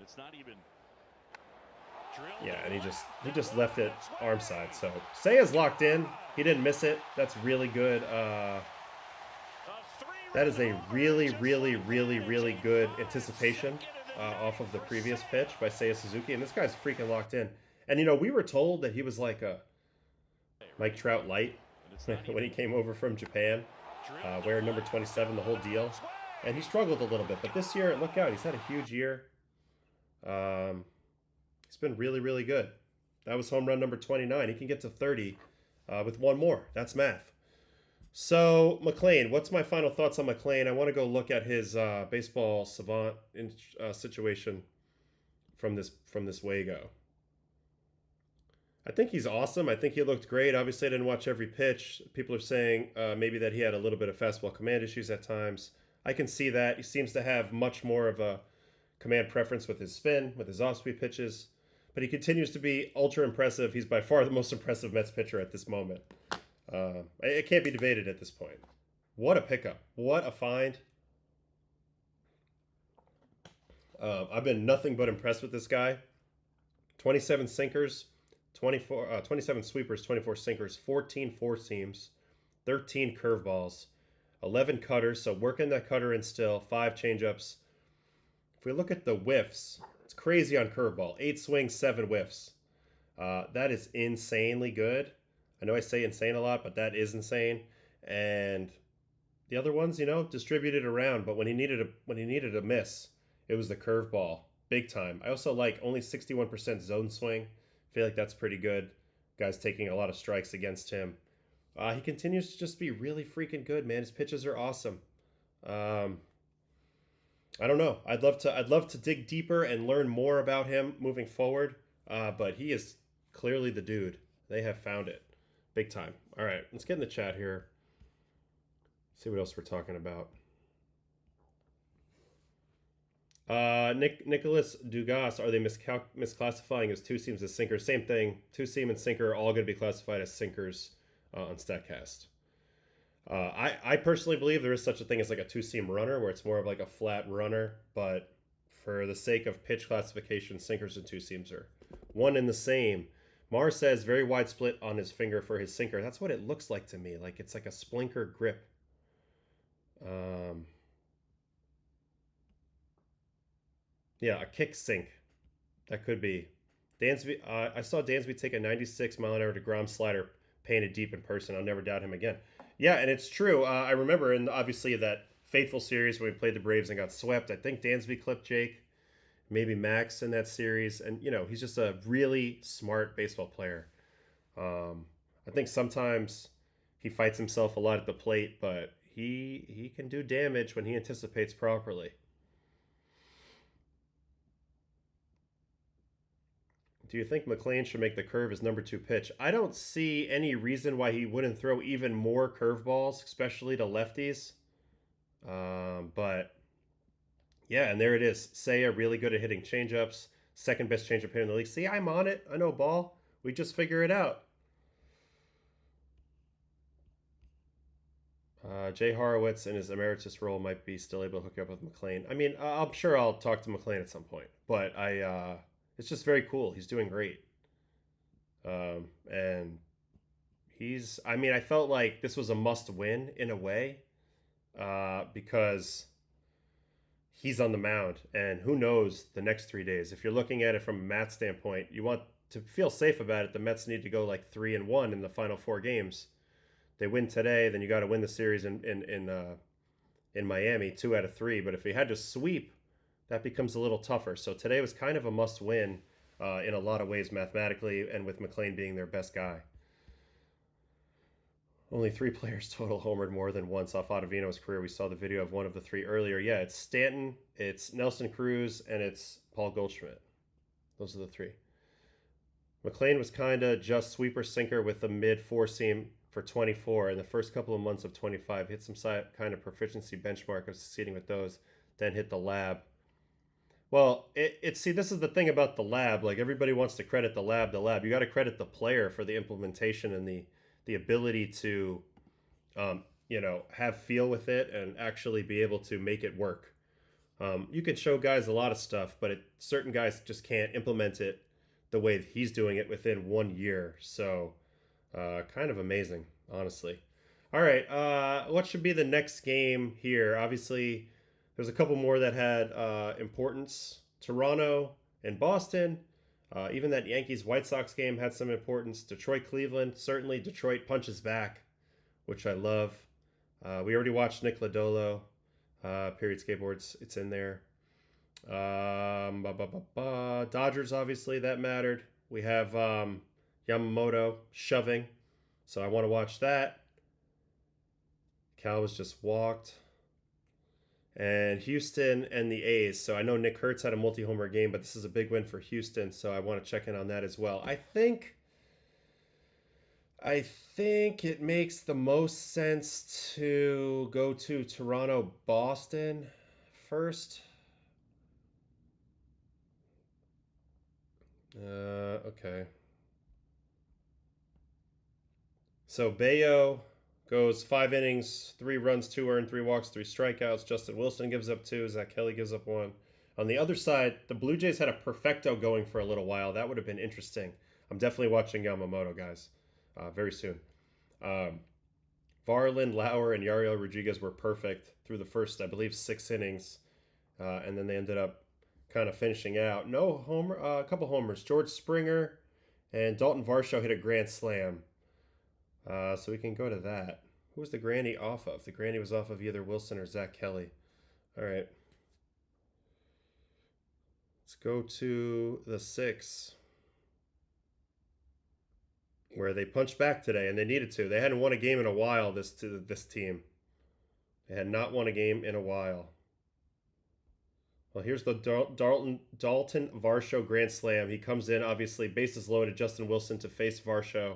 Yeah, and he just left it arm side. So Seiya's locked in. He didn't miss it. That's really good. That is a really, really, really, really good anticipation off of the previous pitch by Seiya Suzuki. And this guy's freaking locked in. And, you know, we were told that he was like a Mike Trout light when he came over from Japan, wearing number 27, the whole deal. And he struggled a little bit. But this year, look out, he's had a huge year. He's been really, really good. That was home run number 29. He can get to 30 with one more. That's math. So, McLean, what's my final thoughts on McLean? I want to go look at his baseball savant situation from this Wago. I think he's awesome. I think he looked great. Obviously, I didn't watch every pitch. People are saying maybe that he had a little bit of fastball command issues at times. I can see that. He seems to have much more of a command preference with his spin, with his off-speed pitches. But he continues to be ultra impressive. He's by far the most impressive Mets pitcher at this moment. It can't be debated at this point. What a pickup. What a find. I've been nothing but impressed with this guy. 27 sinkers, 27 sweepers, 24 sinkers, 14 four-seams, 13 curveballs, 11 cutters, so working that cutter in still, 5 changeups. If we look at the whiffs, it's crazy on curveball. 8 swings, 7 whiffs. That is insanely good. I know I say insane a lot, but that is insane. And the other ones, you know, distributed around, but when he needed a miss, it was the curveball, big time. I also like only 61% zone swing. I feel like that's pretty good. Guys taking a lot of strikes against him. He continues to just be really freaking good, man. His pitches are awesome. I don't know. I'd love to dig deeper and learn more about him moving forward. But he is clearly the dude. They have found it. Big time. All right, let's get in the chat here. See what else we're talking about. Nicholas Dugas, are they misclassifying as two seams as sinkers? Same thing. Two seam and sinker are all going to be classified as sinkers on StatCast. I personally believe there is such a thing as like a two seam runner where it's more of like a flat runner, but for the sake of pitch classification, sinkers and two seams are one and the same. Mars says very wide split on his finger for his sinker. That's what it looks like to me. Like it's like a splinker grip. Yeah, a kick sink. That could be. Dansby. I saw Dansby take a 96 mile an hour Degrom slider painted deep in person. I'll never doubt him again. Yeah, and it's true. I remember in obviously that Faithful series when we played the Braves and got swept. I think Dansby clipped Jake, maybe Max in that series, and you know he's just a really smart baseball player. I think sometimes he fights himself a lot at the plate, but he can do damage when he anticipates properly. Do you think McLean should make the curve his number 2 pitch? I don't see any reason why he wouldn't throw even more curveballs, especially to lefties. But yeah, and there it is. Seiya really good at hitting changeups. Second best changeup hitter in the league. See, I'm on it. I know ball. We just figure it out. Jay Horowitz in his emeritus role might be still able to hook up with McLean. I mean, I'm sure I'll talk to McLean at some point, but it's just very cool. He's doing great. And I felt like this was a must win in a way, because he's on the mound and who knows the next 3 days. If you're looking at it from a Mets standpoint, you want to feel safe about it. The Mets need to go like 3-1 in the final 4 games. They win today, then you got to win the series in Miami, 2 out of 3. But if you had to sweep, that becomes a little tougher. So today was kind of a must-win in a lot of ways mathematically, and with McLean being their best guy. Only 3 players total homered more than once off Ottavino's career. We saw the video of one of the 3 earlier. Yeah, it's Stanton, it's Nelson Cruz, and it's Paul Goldschmidt. Those are the 3. McLean was kind of just sweeper sinker with the mid 4-seam for 24. In the first couple of months of 25, hit some kind of proficiency benchmark of succeeding with those, then hit the lab. Well, see, this is the thing about the lab. Like, everybody wants to credit the lab. You got to credit the player for the implementation and the ability to, have feel with it and actually be able to make it work. You can show guys a lot of stuff, but certain guys just can't implement it the way he's doing it within 1 year. So, kind of amazing, honestly. All right, what should be the next game here? Obviously, there's a couple more that had importance. Toronto and Boston. Even that Yankees-White Sox game had some importance. Detroit-Cleveland. Certainly, Detroit punches back, which I love. We already watched Nick Lodolo. Period Skateboards. It's in there. Dodgers, obviously, that mattered. We have Yamamoto shoving. So I want to watch that. Cal was just walked. And Houston and the A's. So I know Nick Hertz had a multi-homer game, but this is a big win for Houston, so I want to check in on that as well. I think it makes the most sense to go to Toronto-Boston first. Okay. So Bayo goes 5 innings, 3 runs, 2 earned, 3 walks, 3 strikeouts. Justin Wilson gives up 2. Zach Kelly gives up 1. On the other side, the Blue Jays had a perfecto going for a little while. That would have been interesting. I'm definitely watching Yamamoto, guys, very soon. Varland, Lauer, and Yariel Rodriguez were perfect through the first, I believe, 6 innings. And then they ended up kind of finishing out. A couple homers. George Springer and Dalton Varsho hit a grand slam. So we can go to that. Who was the granny off of? The granny was off of either Wilson or Zach Kelly. All right. Let's go to the 6, where they punched back today, and they needed to. They hadn't won a game in a while, this team. They had not won a game in a while. Well, here's the Dalton Varsho grand slam. He comes in, obviously, bases loaded. Justin Wilson to face Varsho.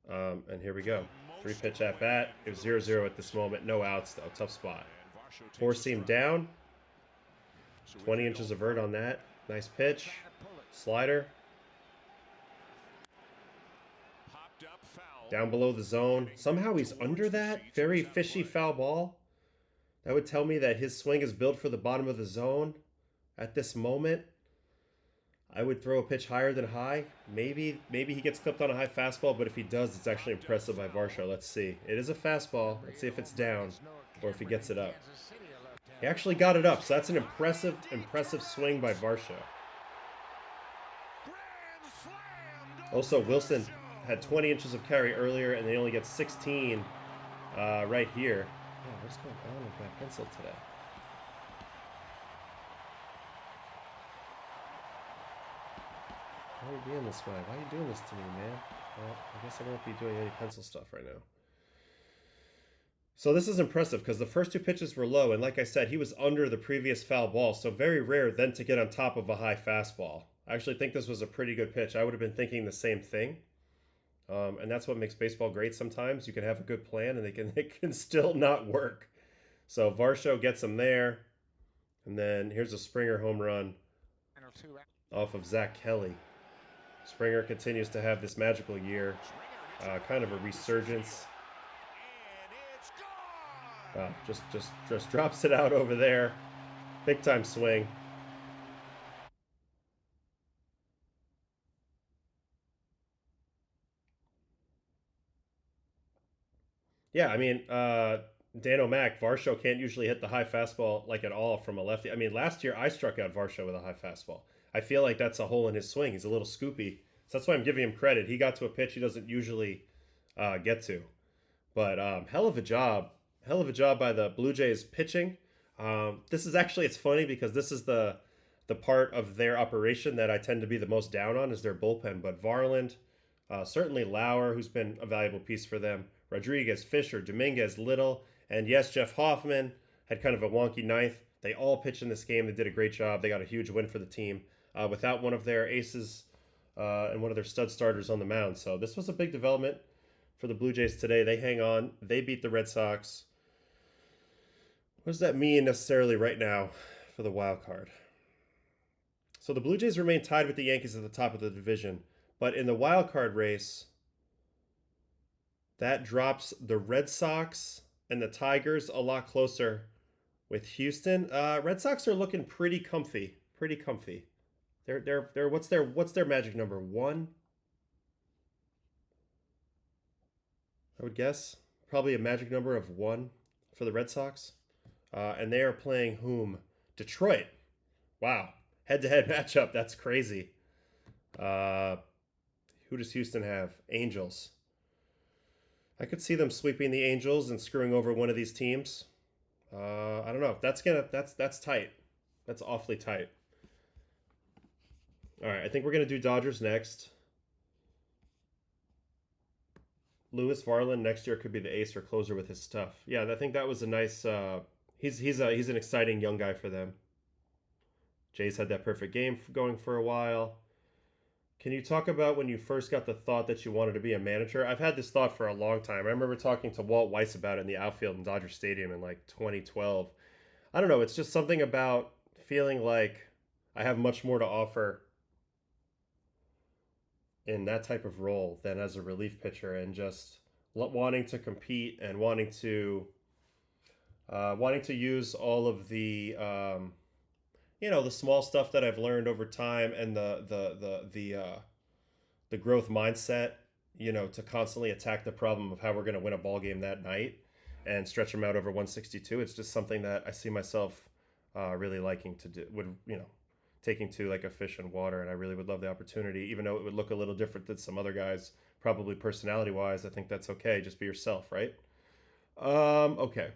And here we go. 3-pitch at bat. It was 0-0 at this moment. No outs, though. Tough spot. 4-seam down. 20 inches of vert on that. Nice pitch. Slider. Down below the zone. Somehow he's under that. Very fishy foul ball. That would tell me that his swing is built for the bottom of the zone at this moment. I would throw a pitch higher than high. Maybe he gets clipped on a high fastball, but if he does, it's actually impressive by Varsho. Let's see. It is a fastball. Let's see if it's down or if he gets it up. He actually got it up, so that's an impressive swing by Varsho. Also, Wilson had 20 inches of carry earlier, and they only get 16 right here. Yeah, what's going on with my pencil today? Why are you being this way? Why are you doing this to me, man? Well, I guess I won't be doing any pencil stuff right now. So this is impressive because the first 2 pitches were low, and like I said, he was under the previous foul ball, so very rare then to get on top of a high fastball. I actually think this was a pretty good pitch. I would have been thinking the same thing. And that's what makes baseball great sometimes. You can have a good plan, and it can still not work. So Varsho gets him there. And then here's a Springer home run off of Zach Kelly. Springer continues to have this magical year, kind of a resurgence. Just drops it out over there. Big time swing. Yeah, I mean, Dan O'Mac, Varsho can't usually hit the high fastball like at all from a lefty. I mean, last year I struck out Varsho with a high fastball. I feel like that's a hole in his swing. He's a little scoopy. So that's why I'm giving him credit. He got to a pitch he doesn't usually get to. But hell of a job by the Blue Jays pitching. This is actually, it's funny because this is the part of their operation that I tend to be the most down on is their bullpen. But Varland, certainly Lauer, who's been a valuable piece for them. Rodriguez, Fisher, Dominguez, Little, and yes, Jeff Hoffman had kind of a wonky ninth. They all pitched in this game. They did a great job. They got a huge win for the team without one of their aces and one of their stud starters on the mound. So this was a big development for the Blue Jays today. They hang on. They beat the Red Sox. What does that mean necessarily right now for the wild card? So the Blue Jays remain tied with the Yankees at the top of the division. But in the wild card race, that drops the Red Sox and the Tigers a lot closer with Houston. Red Sox are looking pretty comfy. Pretty comfy. They're what's their magic number? 1? I would guess. Probably a magic number of 1 for the Red Sox. And they are playing whom? Detroit. Wow. Head-to-head matchup. That's crazy. Who does Houston have? Angels. I could see them sweeping the Angels and screwing over one of these teams. I don't know. That's tight. That's awfully tight. All right, I think we're gonna do Dodgers next. Lewis Varland next year could be the ace or closer with his stuff. Yeah, I think that was a nice. He's an exciting young guy for them. Jays had that perfect game going for a while. Can you talk about when you first got the thought that you wanted to be a manager? I've had this thought for a long time. I remember talking to Walt Weiss about it in the outfield in Dodger Stadium in like 2012. I don't know. It's just something about feeling like I have much more to offer in that type of role than as a relief pitcher, and just wanting to compete and wanting to use all of the the small stuff that I've learned over time and the growth mindset, to constantly attack the problem of how we're going to win a ball game that night and stretch them out over 162. It's just something that I see myself really liking to do, taking to like a fish in water. And I really would love the opportunity, even though it would look a little different than some other guys, probably personality wise. I think that's okay. Just be yourself, right? Okay.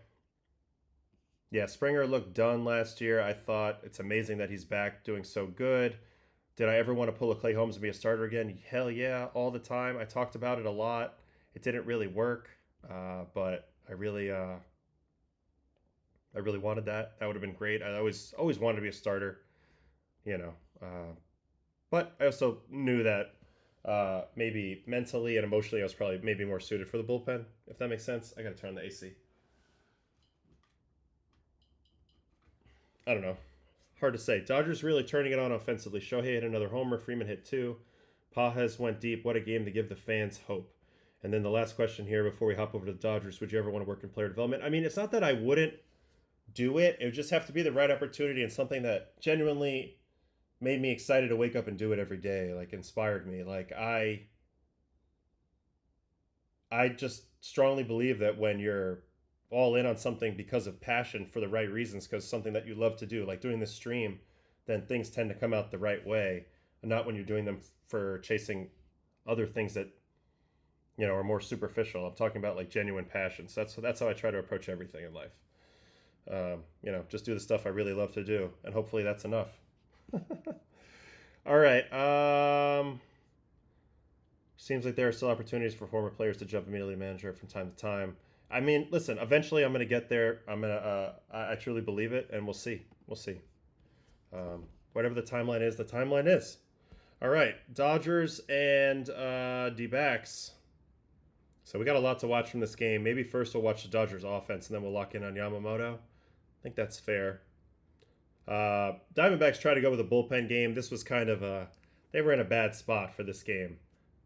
Yeah, Springer looked done last year. I thought it's amazing that he's back doing so good. Did I ever want to pull a Clay Holmes and be a starter again? Hell yeah, all the time. I talked about it a lot. It didn't really work, but I really wanted that. That would have been great. I always wanted to be a starter, but I also knew that maybe mentally and emotionally I was probably maybe more suited for the bullpen, if that makes sense. I got to turn on the AC. I don't know. Hard to say. Dodgers really turning it on offensively. Shohei hit another homer. Freeman hit 2. Pages went deep. What a game to give the fans hope. And then the last question here before we hop over to the Dodgers. Would you ever want to work in player development? I mean, it's not that I wouldn't do it. It would just have to be the right opportunity and something that genuinely made me excited to wake up and do it every day. Like, inspired me. Like, I just strongly believe that when you're all in on something because of passion for the right reasons, because something that you love to do, like doing this stream, then things tend to come out the right way, and not when you're doing them for chasing other things that are more superficial. I'm talking about like genuine passion. So that's how I try to approach everything in life. Just do the stuff I really love to do, and hopefully that's enough. All right. Seems like there are still opportunities for former players to jump immediately to manager from time to time. I mean, listen, eventually I'm going to get there. I truly believe it, and we'll see. We'll see. Whatever the timeline is, the timeline is. All right, Dodgers and D-backs. So we got a lot to watch from this game. Maybe first we'll watch the Dodgers offense, and then we'll lock in on Yamamoto. I think that's fair. Diamondbacks try to go with a bullpen game. This was kind of they were in a bad spot for this game.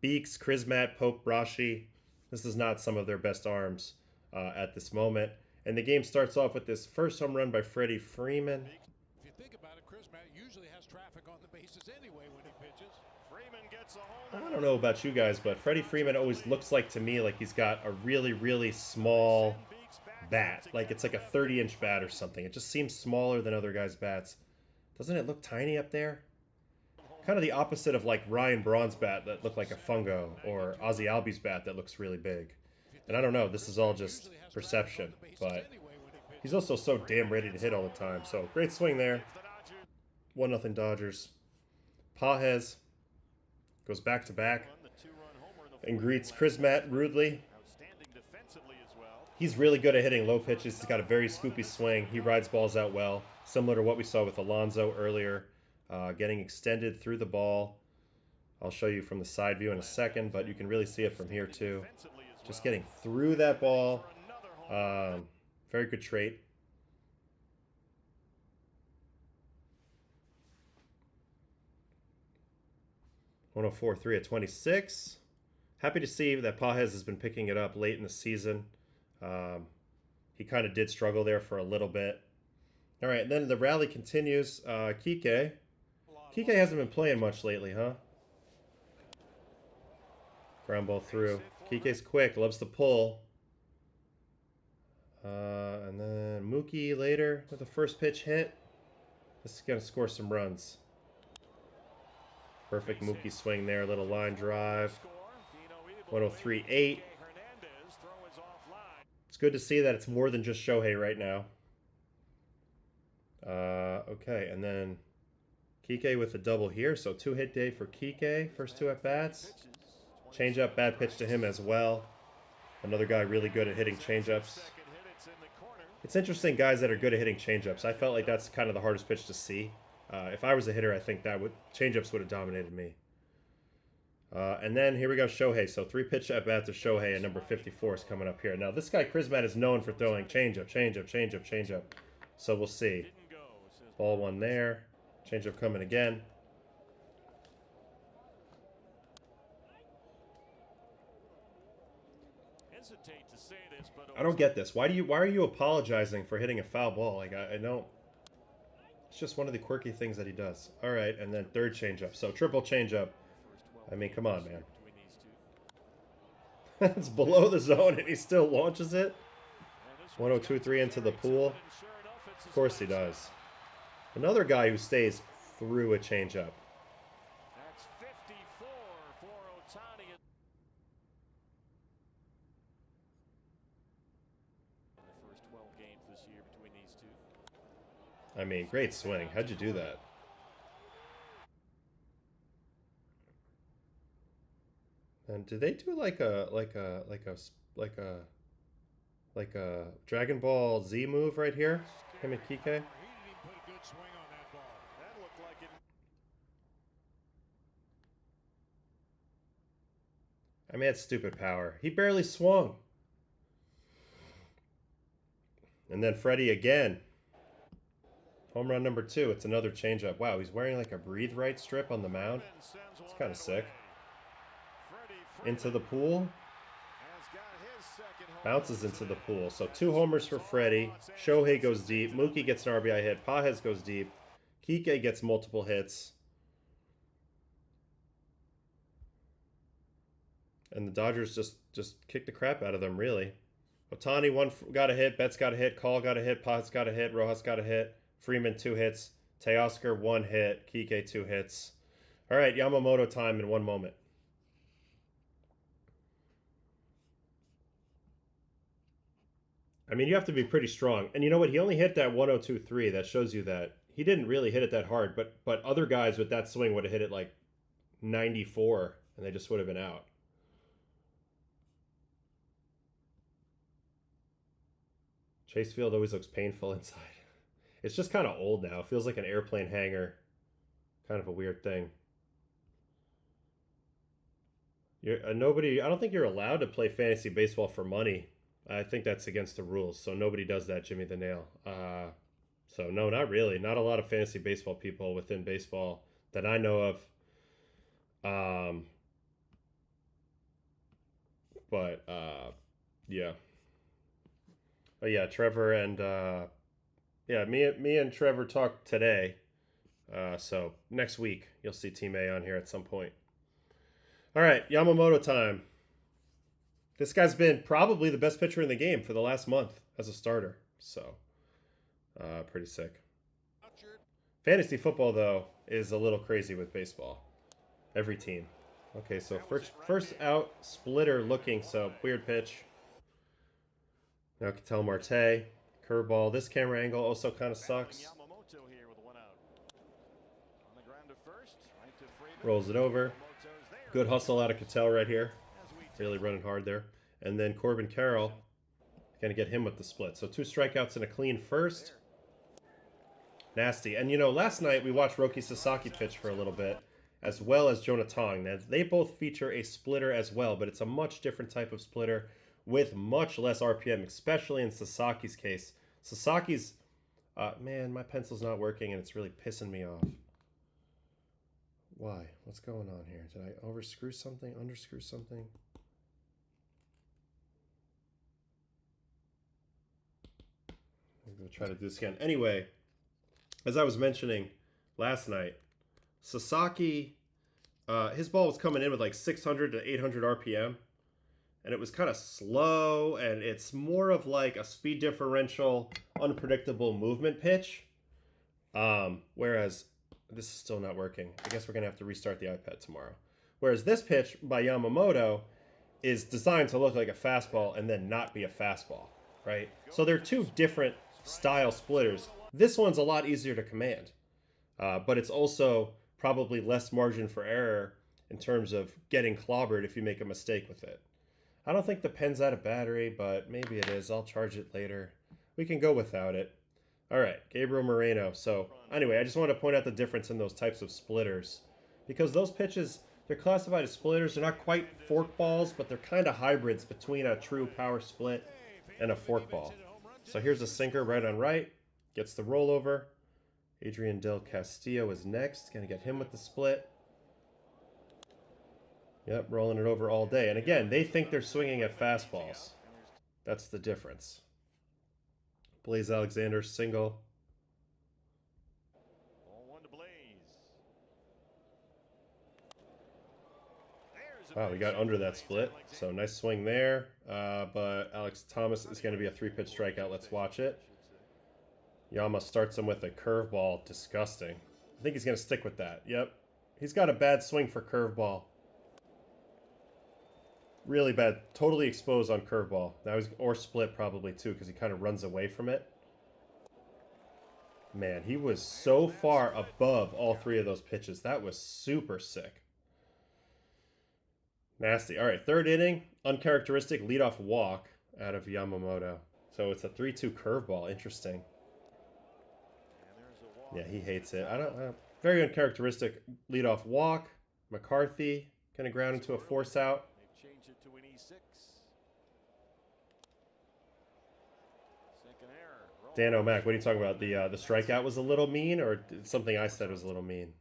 Beeks, Krismat, Pope, Rashi. This is not some of their best arms at this moment. And the game starts off with this first home run by Freddie Freeman. If you think about it, Krismat usually has traffic on the bases anyway when he pitches. Freeman gets a home run. I don't know about you guys, but Freddie Freeman always looks like to me like he's got a really, really small bat. Like it's like a 30-inch bat or something. It just seems smaller than other guys' bats. Doesn't it look tiny up there? Kind of the opposite of like Ryan Braun's bat that looked like a fungo, or Ozzy Albies bat that looks really big. And I don't know, this is all just perception, but he's also so damn ready to hit all the time. So great swing there. 1-0 Dodgers. Pages goes back to back and greets Krismat rudely. He's really good at hitting low pitches. He's got a very scoopy swing. He rides balls out well, similar to what we saw with Alonso earlier, getting extended through the ball. I'll show you from the side view in a second, but you can really see it from here too. Just getting through that ball. Very good trait. .104.3 at 26. Happy to see that Pages has been picking it up late in the season. He kind of did struggle there for a little bit. All right, and then the rally continues. Kike. Kike hasn't been playing much lately, huh? Ground ball through. Kike's quick, loves to pull. And then Mookie later with the first pitch hit. This is going to score some runs. Perfect Mookie swing there, little line drive. 103.8. It's good to see that it's more than just Shohei right now. Okay, and then Kike with a double here. So 2-hit day for Kike, first 2 at-bats. Change-up, bad pitch to him as well. Another guy really good at hitting change-ups. It's interesting, guys that are good at hitting change-ups. I felt like that's kind of the hardest pitch to see. If I was a hitter, I think that change-ups would have dominated me. And then here we go, Shohei. So 3-pitch at-bat to Shohei, and number 54 is coming up here. Now, this guy, Chrismat, is known for throwing change-up, change-up, change-up, change-up. So we'll see. Ball 1 there. Change-up coming again. I don't get this. Why are you apologizing for hitting a foul ball? Like I don't. It's just one of the quirky things that he does. All right, and then 3rd changeup. So triple changeup. I mean, come on, man. It's below the zone, and he still launches it. 102.3 into the pool. Of course he does. Another guy who stays through a changeup. That's 54 for Ohtani. The first 12 games this year between these two. I mean, great swing. How'd you do that? And did they do like a Dragon Ball Z move right here? Him and Kike? He didn't even put a good swing on that ball. That looked like it. I mean, that's stupid power. He barely swung. And then Freddie again. Home run number 2. It's another changeup. Wow, he's wearing like a breathe right strip on the mound. It's kind of sick. Into the pool. Bounces into the pool. So 2 homers for Freddie. Shohei goes deep. Mookie gets an RBI hit. Pages goes deep. Kike gets multiple hits. And the Dodgers just kicked the crap out of them, really. Ohtani got a hit. Betts got a hit. Call got a hit. Pages got a hit. Rojas got a hit. Freeman 2 hits. Teoscar 1 hit. Kike 2 hits. All right, Yamamoto time in 1 moment. I mean, you have to be pretty strong. And you know what? He only hit that 102.3. That shows you that he didn't really hit it that hard. But other guys with that swing would have hit it like 94, and they just would have been out. Chase Field always looks painful inside. It's just kind of old now. It feels like an airplane hangar. Kind of a weird thing. I don't think you're allowed to play fantasy baseball for money. I think that's against the rules, so nobody does that, Jimmy the Nail. So no, not really. Not a lot of fantasy baseball people within baseball that I know of. Yeah. But yeah, Trevor and me and Trevor talked today. So next week you'll see Team A on here at some point. All right, Yamamoto time. This guy's been probably the best pitcher in the game for the last month as a starter. So, pretty sick. Fantasy football, though, is a little crazy with baseball. Every team. Okay, so first out, splitter looking, so weird pitch. Now Ketel Marte, curveball. This camera angle also kind of sucks. Rolls it over. Good hustle out of Ketel right here. Really running hard there. And then Corbin Carroll Gonna get him with the split. So 2 strikeouts and a clean first. Nasty. And, you know, last night we watched Roki Sasaki pitch for a little bit, as well as Jonah Tong. Now, they both feature a splitter as well, but it's a much different type of splitter with much less RPM, especially in Sasaki's case. Sasaki's... man, my pencil's not working and it's really pissing me off. Why? What's going on here? Did I overscrew something? Underscrew something? We'll try to do this again. Anyway, as I was mentioning last night, Sasaki, his ball was coming in with like 600 to 800 RPM. And it was kind of slow, and it's more of like a speed differential, unpredictable movement pitch. Whereas, this is still not working. I guess we're going to have to restart the iPad tomorrow. Whereas this pitch by Yamamoto is designed to look like a fastball and then not be a fastball, right? So they're 2 different style splitters. This one's a lot easier to command, but it's also probably less margin for error in terms of getting clobbered if you make a mistake with it. I don't think the pen's out of battery, but maybe it is. I'll charge it later. We can go without it. All right, Gabriel Moreno. So anyway, I just want to point out the difference in those types of splitters, because those pitches, they're classified as splitters. They're not quite forkballs, but they're kind of hybrids between a true power split and a forkball. So here's a sinker right on right. Gets the rollover. Adrian Del Castillo is next. Going to get him with the split. Yep, rolling it over all day. And again, they think they're swinging at fastballs. That's the difference. Blaze Alexander single. Wow, we got under that split. So nice swing there. But Alex Thomas is going to be a 3-pitch strikeout. Let's watch it. Yama starts him with a curveball. Disgusting. I think he's going to stick with that. Yep. He's got a bad swing for curveball. Really bad. Totally exposed on curveball. Now he's, or split probably too, because he kind of runs away from it. Man, he was so far above all 3 of those pitches. That was super sick. Nasty. All right, 3rd inning. Uncharacteristic leadoff walk out of Yamamoto. So it's a 3-2 curveball. Interesting. Yeah, he hates it. I don't very uncharacteristic leadoff walk. McCarthy kind of ground into a force out. Dan O'Mac, what are you talking about? The strikeout was a little mean, or something I said was a little mean?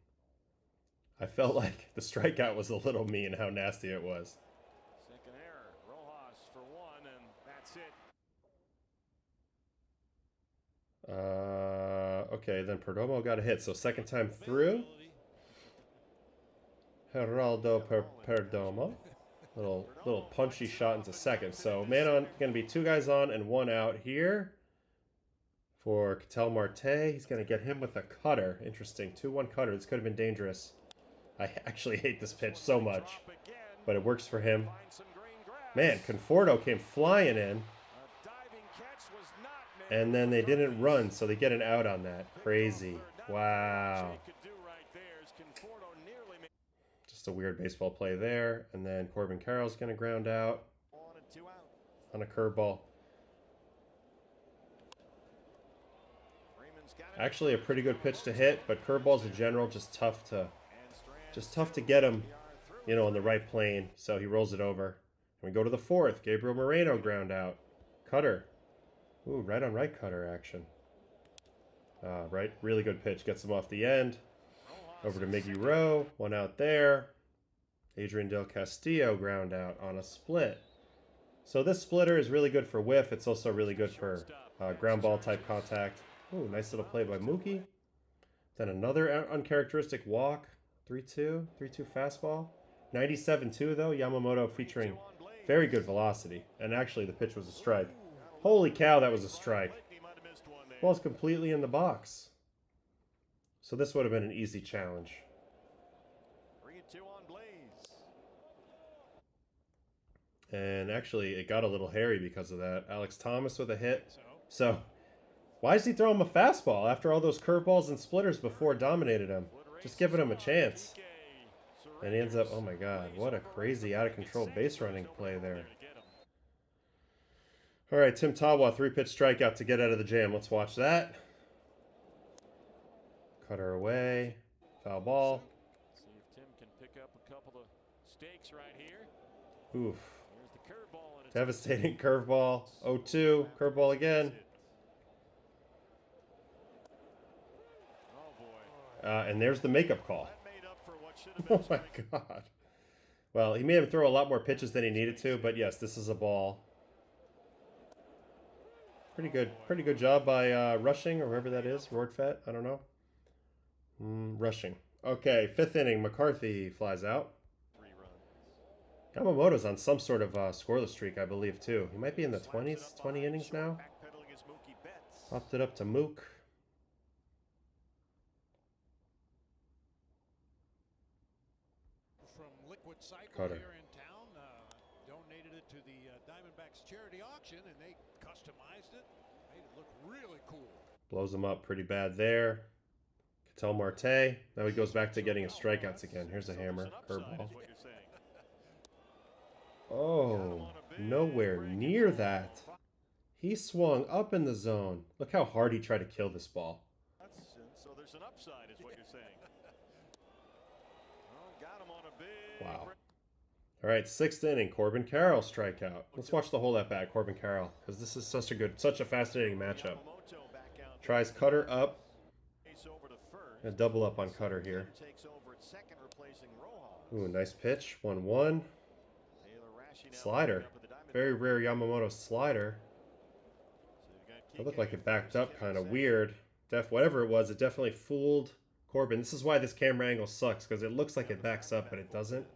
I felt like the strikeout was a little mean, how nasty it was. Second error. Rojas for 1, and that's it. Okay, then Perdomo got a hit, so second time through. Geraldo Perdomo. Little punchy shot into second. So man on, going to be 2 guys on and 1 out here. For Ketel Marte, he's going to get him with a cutter. Interesting, 2-1 cutter. This could have been dangerous. I actually hate this pitch so much, but it works for him. Man, Conforto came flying in, and then they didn't run, so they get an out on that. Crazy. Wow. Just a weird baseball play there. And then Corbin Carroll's going to ground out on a curveball. Actually a pretty good pitch to hit, but curveballs in general just tough to get him, you know, on the right plane. So he rolls it over. And we go to the 4th. Gabriel Moreno ground out. Cutter. Ooh, right on right cutter action. Right, really good pitch. Gets him off the end. Over to Miggy Rowe. 1 out there. Adrian Del Castillo ground out on a split. So this splitter is really good for whiff. It's also really good for ground ball type contact. Ooh, nice little play by Mookie. Then another uncharacteristic walk. 3-2 fastball. 97-2 though. Yamamoto featuring very good velocity. And actually the pitch was a strike. Holy cow, that was a strike. Ball's completely in the box. So this would have been an easy challenge. 3-2 on Blaze. And actually it got a little hairy because of that. Alex Thomas with a hit. So why is he throwing him a fastball after all those curveballs and splitters before dominated him? Just giving him a chance. And he ends up, oh my god, what a crazy out of control base running play there. All right, Tim Tawa, 3-pitch strikeout to get out of the jam. Let's watch that. Cutter away. Foul ball. See if Tim can pick up a couple of stakes right here. Oof. There's the curveball. And Devastating curveball. 0-2. Curveball again. Oh, boy. And there's the makeup call. That made up for what should have been Oh, my God. Well, he made him throw a lot more pitches than he needed to, but yes, this is a ball. Pretty good job by Rushing, or whoever that is. Rortfet, I don't know. Rushing. Okay, 5th inning. McCarthy flies out. 3 runs. Yamamoto's on some sort of scoreless streak, I believe, too. He might be in the 20s, 20 innings now. backpedaling his Mookie Betts. Popped it up to Mook. From Liquid Cycle Cutter. here in town, donated it to the Diamondbacks charity auction, and they customized it, made it look really cool. Blows him up pretty bad there. Ketel Marte. Now he goes back to getting his strikeouts again. Here's a hammer. Curveball. Oh, nowhere near that. He swung up in the zone. Look how hard he tried to kill this ball. So there's an upside, is what you're saying. Oh, got him on a big. Wow. All right, 6th inning. Corbin Carroll strikeout. Let's watch the whole at bat. Corbin Carroll, because this is such a fascinating matchup. Yamamoto back out. Tries Cutter up. Base over to first. A double up on Cutter here. Takes over at second, replacing Rojas. Ooh, nice pitch. 1-1. Taylor Rashi now Slider. lining up with the Diamondbacks. Very rare Yamamoto slider. So you've got It looked Kike like it backed first, up kind Kike of second. weird. Whatever it was, it definitely fooled Corbin. This is why this camera angle sucks, because it looks like it backs up, but it doesn't. So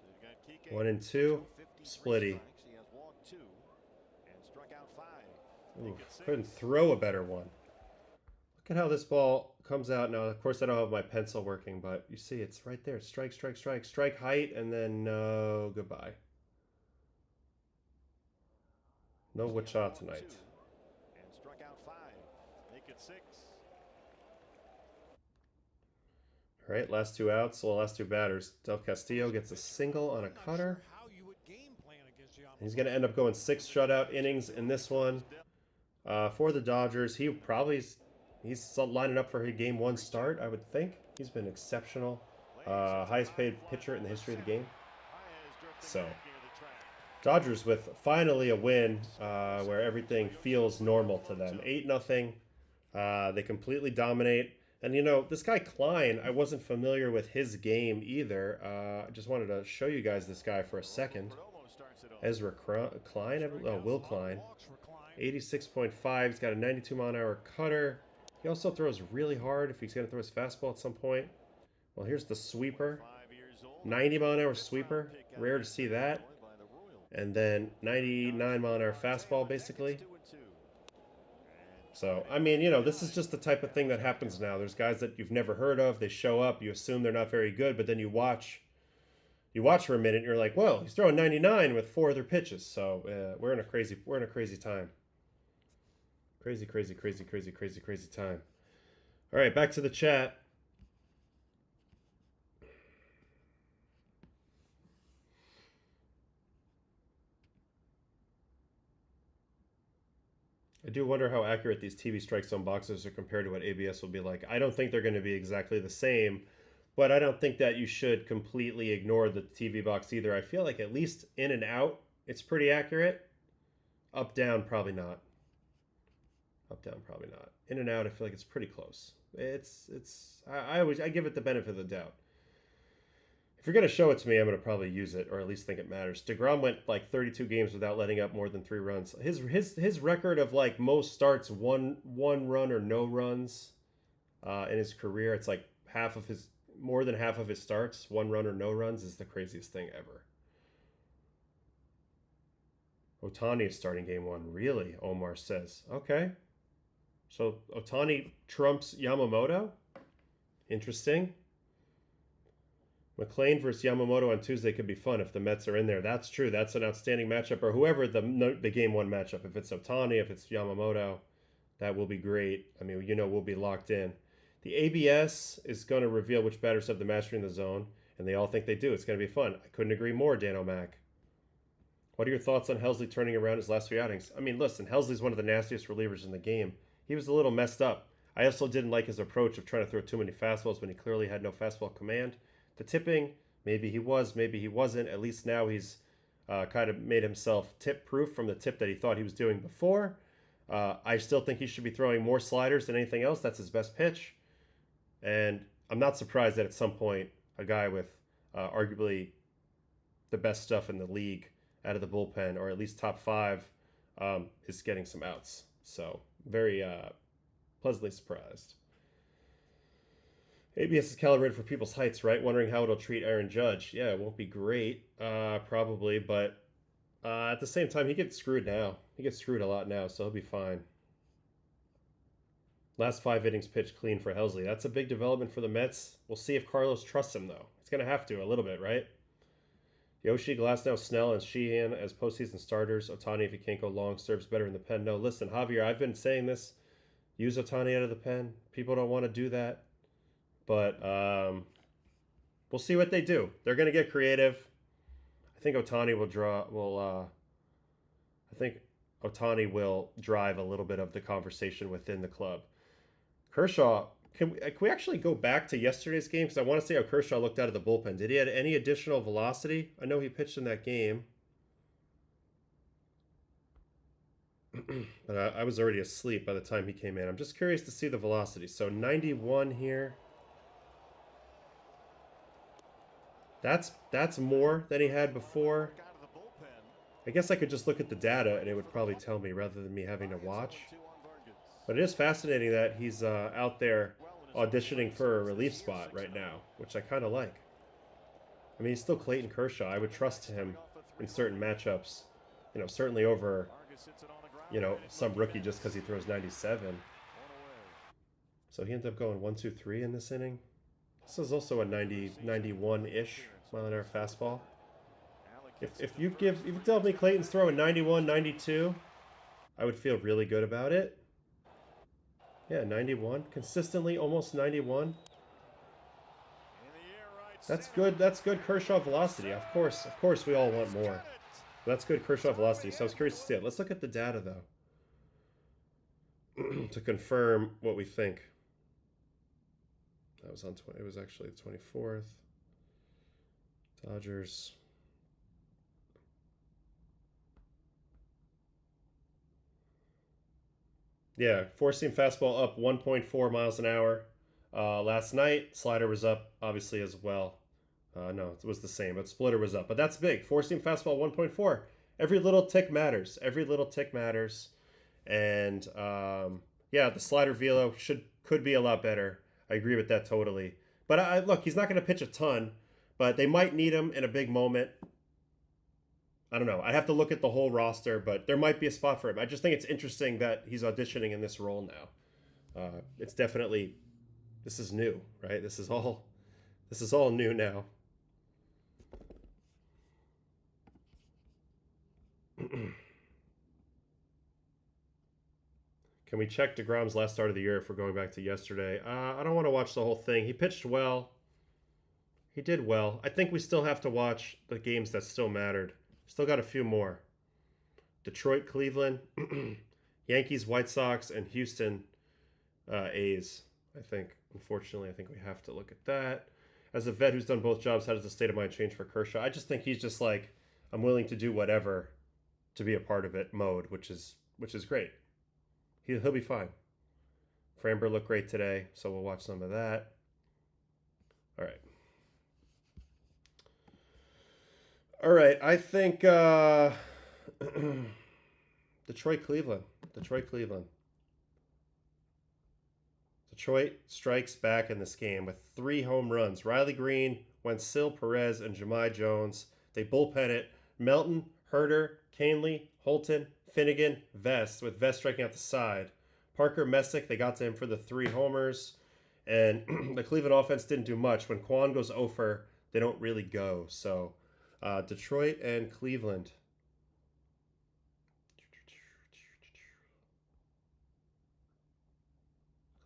you've got Kike 1 and 2. 253 Splitty. strikes. He has walked 2 and struck out 5. Ooh, couldn't throw a better one. Look at how this ball comes out. Now, of course, I don't have my pencil working, but you see it's right there. Strike, strike, strike. Strike height, and then no goodbye. No Wacha tonight. And struck out 5. Make it 6. All right, last 2 outs. Well, last 2 batters. Del Castillo gets a single on a cutter. How you would game plan against Yamamoto. He's going to end up going 6 shutout innings in this one. For the Dodgers, he's lining up for a game 1 start, I would think. He's been exceptional. Highest paid pitcher in the history of the game. So, Dodgers with finally a win where everything feels normal to them. 8-0. They completely dominate. And, you know, this guy Klein, I wasn't familiar with his game either. I just wanted to show you guys this guy for a second. Ezra Klein? Oh, Will Klein. 86.5. He's got a 92-mile-an-hour cutter. He also throws really hard if he's going to throw his fastball at some point. Well, here's the sweeper. 90-mile-an-hour sweeper. Rare to see that. And then 99-mile-an-hour fastball, basically. So, I mean, you know, this is just the type of thing that happens now. There's guys that you've never heard of. They show up. You assume they're not very good, but then you watch for a minute, and you're like, whoa, he's throwing 99 with 4 other pitches. So we're in a crazy time. Crazy time. All right, back to the chat. I do wonder how accurate these TV strike zone boxes are compared to what ABS will be like. I don't think they're going to be exactly the same, but I don't think that you should completely ignore the TV box either. I feel like at least in and out, it's pretty accurate. Up, down, probably not. Up, down, probably not. In and out, I feel like it's pretty close. I give it the benefit of the doubt. If you're going to show it to me, I'm going to probably use it, or at least think it matters. Degrom went like 32 games without letting up more than 3 runs. His record of like most starts, one run or no runs in his career, it's like more than half of his starts, 1 run or no runs, is the craziest thing ever. Ohtani is starting game 1. Really? Omar says. Okay. So Ohtani trumps Yamamoto? Interesting. McLean versus Yamamoto on Tuesday could be fun if the Mets are in there. That's true. That's an outstanding matchup. Or whoever the game 1 matchup. If it's Ohtani, if it's Yamamoto, that will be great. I mean, you know, we'll be locked in. The ABS is going to reveal which batters have the mastery in the zone, and they all think they do. It's going to be fun. I couldn't agree more, Dan O'Mac. What are your thoughts on Helsley turning around his last few outings? I mean, listen, Helsley's one of the nastiest relievers in the game. He was a little messed up. I also didn't like his approach of trying to throw too many fastballs when he clearly had no fastball command. The tipping, maybe he was, maybe he wasn't. At least now he's kind of made himself tip-proof from the tip that he thought he was doing before. I still think he should be throwing more sliders than anything else. That's his best pitch. And I'm not surprised that at some point a guy with arguably the best stuff in the league out of the bullpen, or at least top 5, is getting some outs. So very pleasantly surprised. ABS is calibrated for people's heights, right? Wondering how it'll treat Aaron Judge. Yeah, it won't be great, probably, but at the same time, he gets screwed now. He gets screwed a lot now, so he'll be fine. Last 5 innings pitched clean for Helsley. That's a big development for the Mets. We'll see if Carlos trusts him, though. He's going to have to a little bit, right? Yoshi, Glasnow, Snell, and Sheehan as postseason starters. Ohtani, if he can't go long, serves better in the pen. No, listen, Javier, I've been saying this. Use Ohtani out of the pen. People don't want to do that. But we'll see what they do. They're going to get creative. I think Ohtani will drive a little bit of the conversation within the club. Kershaw, can we actually go back to yesterday's game? Because I want to see how Kershaw looked out of the bullpen. Did he have any additional velocity? I know he pitched in that game. But I was already asleep by the time he came in. I'm just curious to see the velocity. So 91 here. That's more than he had before. I guess I could just look at the data and it would probably tell me rather than me having to watch. But it is fascinating that he's out there auditioning for a relief spot right now, which I kind of like. I mean, he's still Clayton Kershaw. I would trust him in certain matchups, you know, certainly over, you know, some rookie just because he throws 97. So he ended up going 1-2-3 in this inning. This is also a 91-ish mile-an-hour fastball. If you tell me Clayton's throwing 91, 92, I would feel really good about it. Yeah, 91. Consistently almost 91. That's good. That's good Kershaw velocity. Of course we all want more. But that's good Kershaw velocity. So I was curious to see it. Let's look at the data though. To confirm what we think. That was on it was actually the 24th. Dodgers. Yeah, four-seam fastball up 1.4 miles an hour. Last night, slider was up, obviously, as well. No, it was the same, but splitter was up. But that's big. Four-seam fastball 1.4. Every little tick matters. Every little tick matters. And, yeah, the slider velo could be a lot better. I agree with that totally. But, look, he's not going to pitch a ton, but they might need him in a big moment. I don't know. I'd have to look at the whole roster, but there might be a spot for him. I just think it's interesting that he's auditioning in this role now. It's definitely, this is new, right? This is all new now. Can we check Degrom's last start of the year if we're going back to yesterday? I don't want to watch the whole thing. He pitched well. He did well. I think we still have to watch the games that still mattered. Still got a few more. Detroit, Cleveland, Yankees, White Sox, and Houston A's. I think, unfortunately, I think we have to look at that. As a vet who's done both jobs, how does the state of mind change for Kershaw? I just think he's just like, I'm willing to do whatever to be a part of it mode, which is great. He'll be fine. Framber looked great today, so we'll watch some of that. All right. All right, I think Detroit, Cleveland. Detroit strikes back in this game with 3 home runs. Riley Green, Wensil, Perez, and Jahmai Jones. They bullpen it. Melton, Herter, Canley, Holton, Finnegan, Vest, with Vest striking out the side. Parker, Messick, they got to him for the 3 homers. And the Cleveland offense didn't do much. When Quan goes 0-for, they don't really go. So Detroit and Cleveland.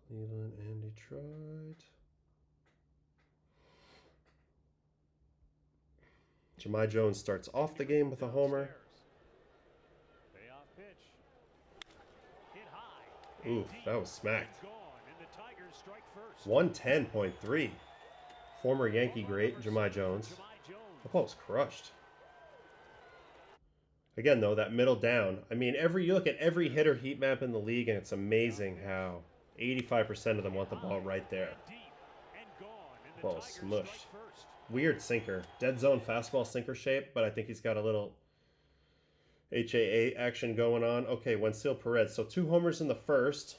Cleveland and Detroit. Jahmai Jones starts off the game with a homer. Oof, that was smacked. 110.3. Former Yankee great, Jemai Jones. That ball was crushed. Again, though, that middle down. I mean, you look at every hitter heat map in the league, and it's amazing how 85% of them want the ball right there. Ball smushed. Weird sinker. Dead zone fastball sinker shape, but I think he's got a little HAA action going on. Okay, Wensil Perez. So 2 homers in the first.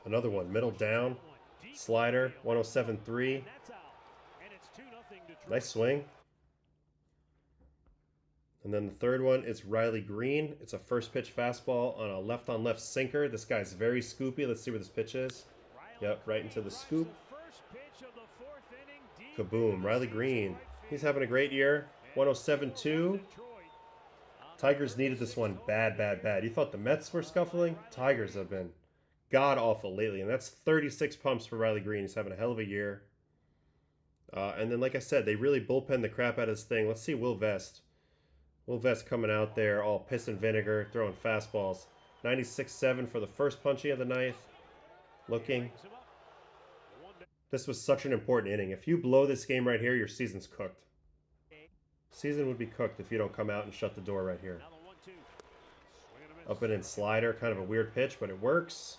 Another one. Middle down. Slider. 107.3. Nice swing. And then the third one is Riley Green. It's a first pitch fastball on a left-on-left sinker. This guy's very scoopy. Let's see where this pitch is. Yep, right into the scoop. Kaboom. Riley Green. He's having a great year. 107.2. Tigers needed this one bad, bad, bad. You thought the Mets were scuffling? Tigers have been god-awful lately. And that's 36 pumps for Riley Green. He's having a hell of a year. And then, like I said, they really bullpen the crap out of this thing. Let's see Will Vest. Will Vest coming out there all piss and vinegar, throwing fastballs. 96.7 for the first punchy of the ninth. Looking. This was such an important inning. If you blow this game right here, your season's cooked. Season would be cooked if you don't come out and shut the door right here. Up and in slider, kind of a weird pitch, but it works.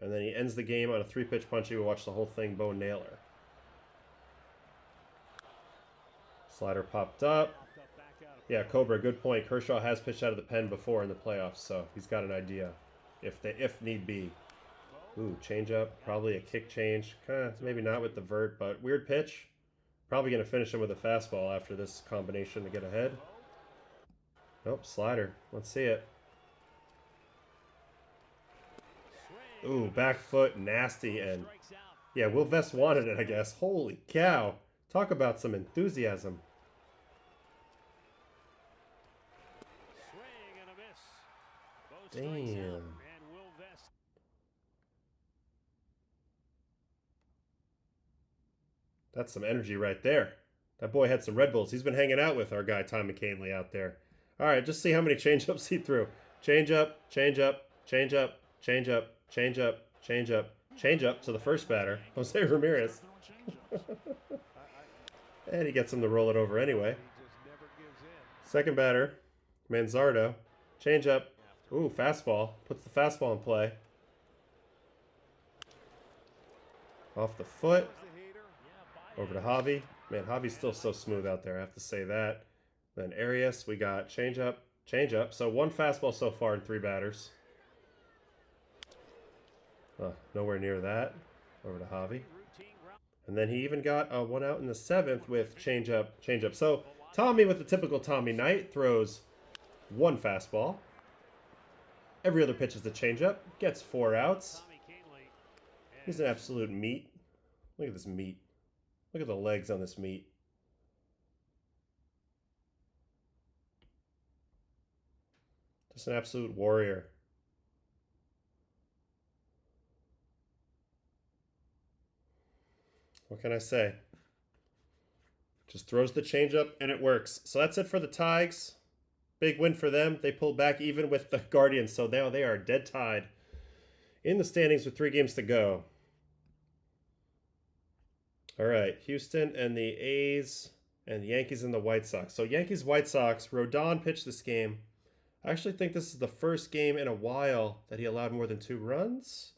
And then he ends the game on a 3-pitch punchy. We'll watch the whole thing bone nailer. Slider popped up. Yeah, Cobra, good point. Kershaw has pitched out of the pen before in the playoffs, so he's got an idea if need be. Ooh, changeup, probably a kick change. Maybe not with the vert, but weird pitch. Probably going to finish him with a fastball after this combination to get ahead. Nope, slider. Let's see it. Ooh, back foot, nasty, and yeah, Will Vest wanted it, I guess. Holy cow. Talk about some enthusiasm. Damn. That's some energy right there. That boy had some Red Bulls. He's been hanging out with our guy Tom McCanley out there. All right, just see how many changeups he threw. Changeup, changeup, changeup, changeup, changeup, changeup, changeup to the first batter, Jose Ramirez. And he gets him to roll it over anyway. Second batter, Manzardo. Changeup. Ooh, fastball. Puts the fastball in play. Off the foot. Over to Javi. Man, Javi's still so smooth out there, I have to say that. Then Arias, we got changeup, changeup. So 1 fastball so far in 3 batters. Nowhere near that. Over to Javi. And then he even got 1 out in the 7th with changeup, changeup. So Tommy, with the typical Tommy night, throws 1 fastball. Every other pitch is a changeup. Gets 4 outs. He's an absolute meat. Look at this meat. Look at the legs on this meat. Just an absolute warrior. What can I say? Just throws the changeup and it works. So that's it for the Tigers. Big win for them. They pulled back even with the Guardians. So now they are dead tied in the standings with 3 games to go. All right, Houston and the A's and the Yankees and the White Sox. So Yankees-White Sox, Rodon pitched this game. I actually think this is the first game in a while that he allowed more than 2 runs.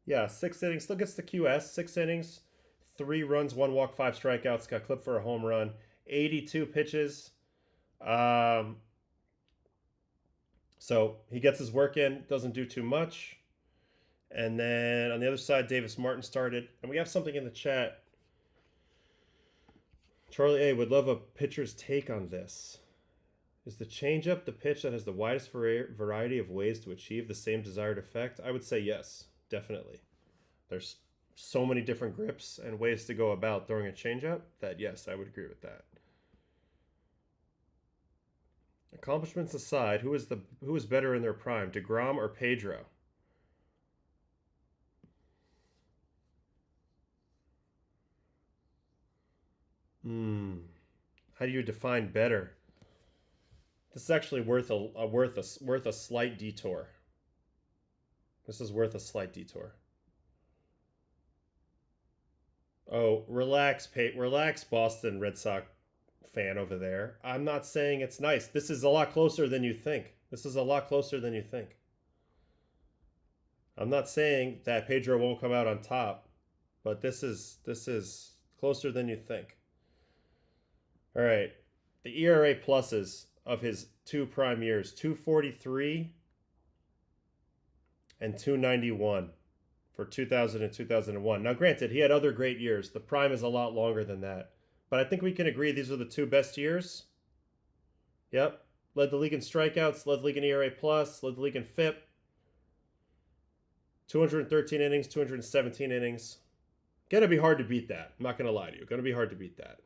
Yeah, 6 innings. Still gets the QS. 6 innings, 3 runs, 1 walk, 5 strikeouts. Got clipped for a home run. 82 pitches. So he gets his work in. Doesn't do too much. And then on the other side, Davis Martin started. And we have something in the chat. Charlie A. would love a pitcher's take on this. Is the changeup the pitch that has the widest variety of ways to achieve the same desired effect? I would say yes, definitely. There's so many different grips and ways to go about throwing a changeup that yes, I would agree with that. Accomplishments aside, who is better in their prime, Degrom or Pedro? How do you define better? This is actually worth a slight detour. This is worth a slight detour. Oh, relax, relax, Boston Red Sox fan over there. I'm not saying it's nice. This is a lot closer than you think. This is a lot closer than you think. I'm not saying that Pedro won't come out on top, but this is closer than you think. All right. The ERA pluses of his 2 prime years, 243 and 291 for 2000 and 2001. Now, granted, he had other great years. The prime is a lot longer than that. But I think we can agree these are the 2 best years. Yep. Led the league in strikeouts, led the league in ERA plus, led the league in FIP. 213 innings, 217 innings. Gonna be hard to beat that. I'm not gonna lie to you. Gonna be hard to beat that.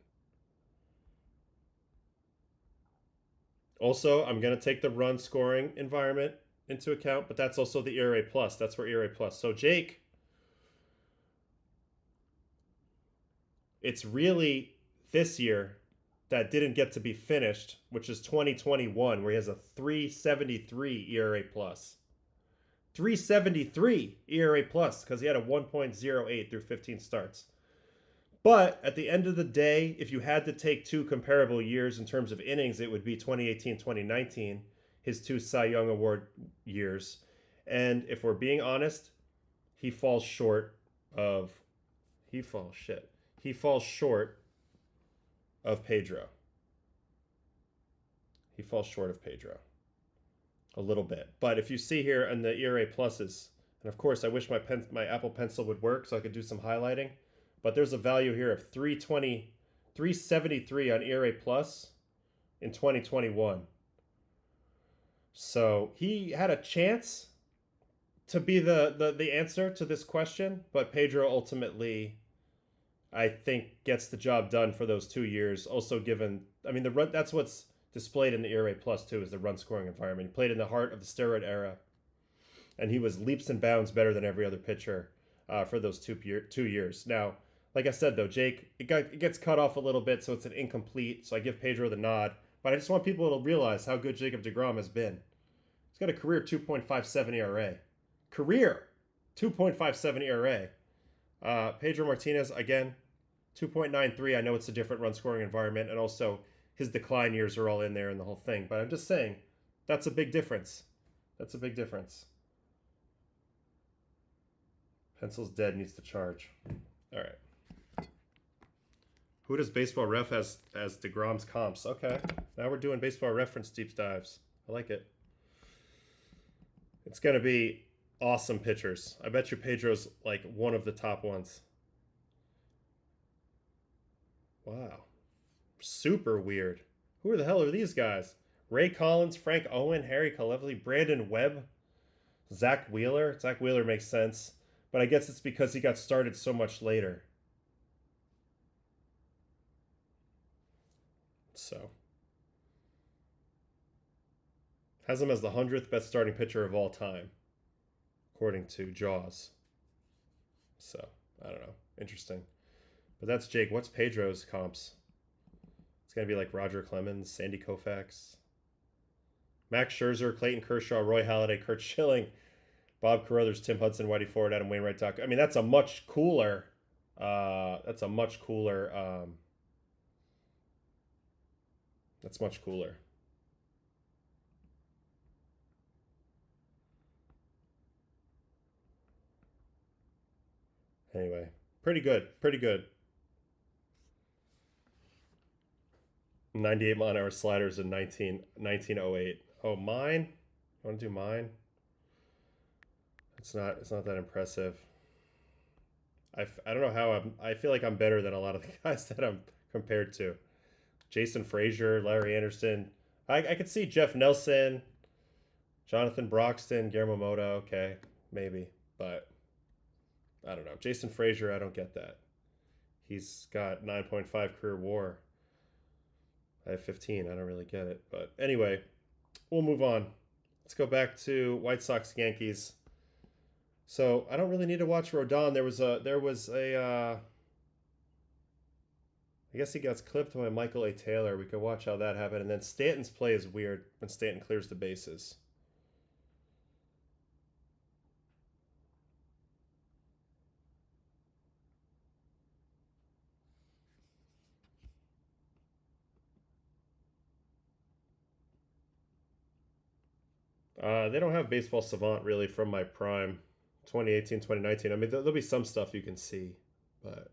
Also, I'm gonna take the run scoring environment into account, but that's also the ERA plus. That's where ERA plus. So Jake, it's really this year that didn't get to be finished, which is 2021, where he has a 373 ERA plus. 373 ERA plus because he had a 1.08 through 15 starts. But at the end of the day, if you had to take 2 comparable years in terms of innings, it would be 2018, 2019, his 2 Cy Young Award years. And if we're being honest, he falls short of Pedro. He falls short of Pedro a little bit. But if you see here in the ERA pluses, and of course I wish my Apple Pencil would work so I could do some highlighting, but there's a value here of 373 on ERA plus in 2021. So he had a chance to be the answer to this question, but Pedro ultimately, I think, gets the job done for those 2 years. Also given, I mean, the run, that's what's displayed in the ERA plus too, is the run scoring environment. He played in the heart of the steroid era, and he was leaps and bounds better than every other pitcher for those 2 years. Now, like I said though, Jake, it gets cut off a little bit, so it's an incomplete. So I give Pedro the nod, but I just want people to realize how good Jacob Degrom has been. He's got a career 2.57 ERA. Career 2.57 ERA. Pedro Martinez, again, 2.93. I know it's a different run scoring environment, and also his decline years are all in there in the whole thing. But I'm just saying, that's a big difference. That's a big difference. Pencil's dead, needs to charge. All right. Who does Baseball Ref as DeGrom's comps? Okay, now we're doing Baseball Reference deep dives. I like it. It's going to be awesome pitchers. I bet you Pedro's like one of the top ones. Wow. Super weird. Who the hell are these guys? Ray Collins, Frank Owen, Harry Kalevely, Brandon Webb, Zach Wheeler. Zach Wheeler makes sense, but I guess it's because he got started so much later. So, has him as the 100th best starting pitcher of all time, according to Jaws. So, I don't know. Interesting. But that's Jake. What's Pedro's comps? It's going to be like Roger Clemens, Sandy Koufax, Max Scherzer, Clayton Kershaw, Roy Halladay, Kurt Schilling, Bob Carruthers, Tim Hudson, Whitey Ford, Adam Wainwright, Doc. I mean, that's a much cooler. That's much cooler. Anyway, pretty good. 98 mile-an-hour sliders in 1908. Oh, mine? I want to do mine? It's not that impressive. I don't know how I feel like I'm better than a lot of the guys that I'm compared to. Jason Frazier, Larry Anderson. I could see Jeff Nelson, Jonathan Broxton, Yamamoto. Okay, maybe. But I don't know. Jason Frazier, I don't get that. He's got 9.5 career WAR. I have 15. I don't really get it. But anyway, we'll move on. Let's go back to White Sox Yankees. So I don't really need to watch Rodon. There was a I guess he gets clipped by Michael A. Taylor. We could watch how that happened. And then Stanton's play is weird when Stanton clears the bases. They don't have Baseball Savant really from my prime, 2018, 2019. I mean, there'll be some stuff you can see, but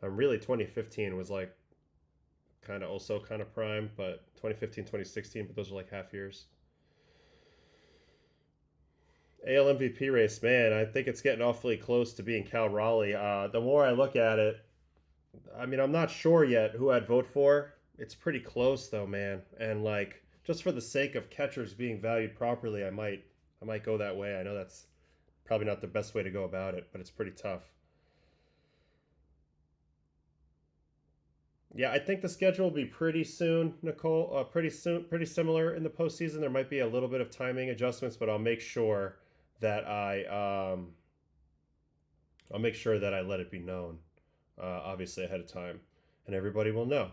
really 2015 was like kind of also kind of prime, but 2015, 2016, but those are like half years. AL MVP race, man, I think it's getting awfully close to being Cal Raleigh. The more I look at it, I mean, I'm not sure yet who I'd vote for. It's pretty close though, man. And like, just for the sake of catchers being valued properly, I might go that way. I know that's probably not the best way to go about it, but it's pretty tough. Yeah, I think the schedule will be pretty soon, Nicole. Pretty similar in the postseason. There might be a little bit of timing adjustments, but I'll make sure that I'll make sure that I let it be known, obviously ahead of time, and everybody will know.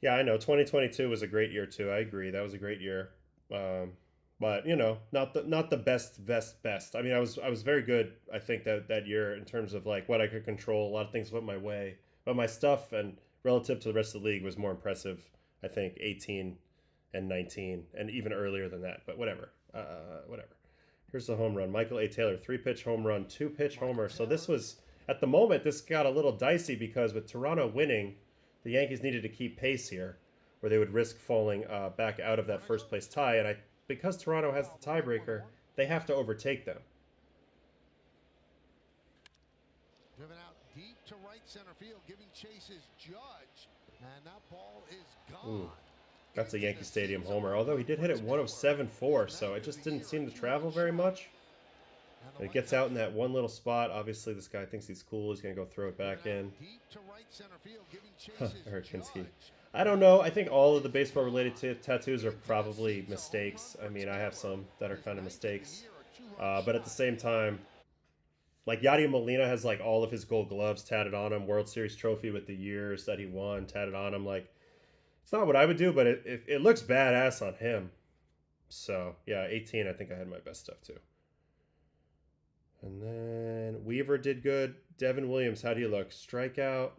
Yeah, I know 2022 was a great year too. I agree, that was a great year, but you know, not the best. I mean, I was very good. I think that year in terms of like what I could control. A lot of things went my way. But my stuff and relative to the rest of the league was more impressive, I think, 18 and 19, and even earlier than that. But whatever. Whatever. Here's the home run. Michael A. Taylor, 3-pitch home run, 2-pitch homer. So this was, at the moment, this got a little dicey because with Toronto winning, the Yankees needed to keep pace here, or they would risk falling back out of that first place tie. And because Toronto has the tiebreaker, they have to overtake them. Driven out deep to right center field, giving chases Judge, and that ball is gone. Ooh, that's a Yankee Stadium homer, although he did hit it 107.4, so it just didn't seem to travel very much. And it gets out in that one little spot. Obviously, this guy thinks he's cool. He's going to go throw it back in. Eric Kinsky. I don't know. I think all of the baseball-related tattoos are probably mistakes. I mean, I have some that are kind of mistakes. But at the same time, like Yadier Molina has like all of his Gold Gloves tatted on him, World Series trophy with the years that he won tatted on him. Like, it's not what I would do, but it looks badass on him. So yeah, 18. I think I had my best stuff too. And then Weaver did good. Devin Williams, how do you look? Strikeout.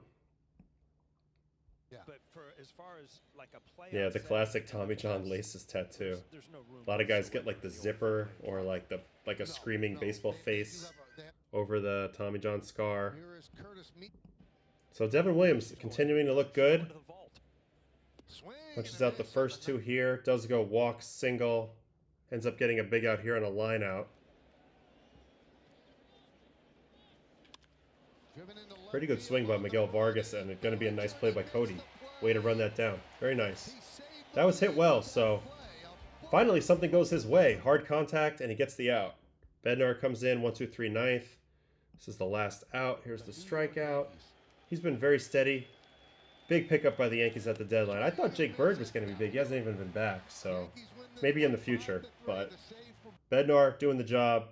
Yeah. But for as far as like a play, yeah, the classic Tommy John laces tattoo. There's no room. A lot of guys get like the zipper or like a screaming baseball face over the Tommy John scar. So Devin Williams continuing to look good. Punches out the first two here. Does go walk, single. Ends up getting a big out here on a line out. Pretty good swing by Miguel Vargas, and it's going to be a nice play by Cody. Way to run that down. Very nice. That was hit well, so finally something goes his way. Hard contact, and he gets the out. Bednar comes in, 1-2-3 ninth. This is the last out. Here's the strikeout. He's been very steady. Big pickup by the Yankees at the deadline. I thought Jake Bird was going to be big. He hasn't even been back, so maybe in the future. But Bednar doing the job,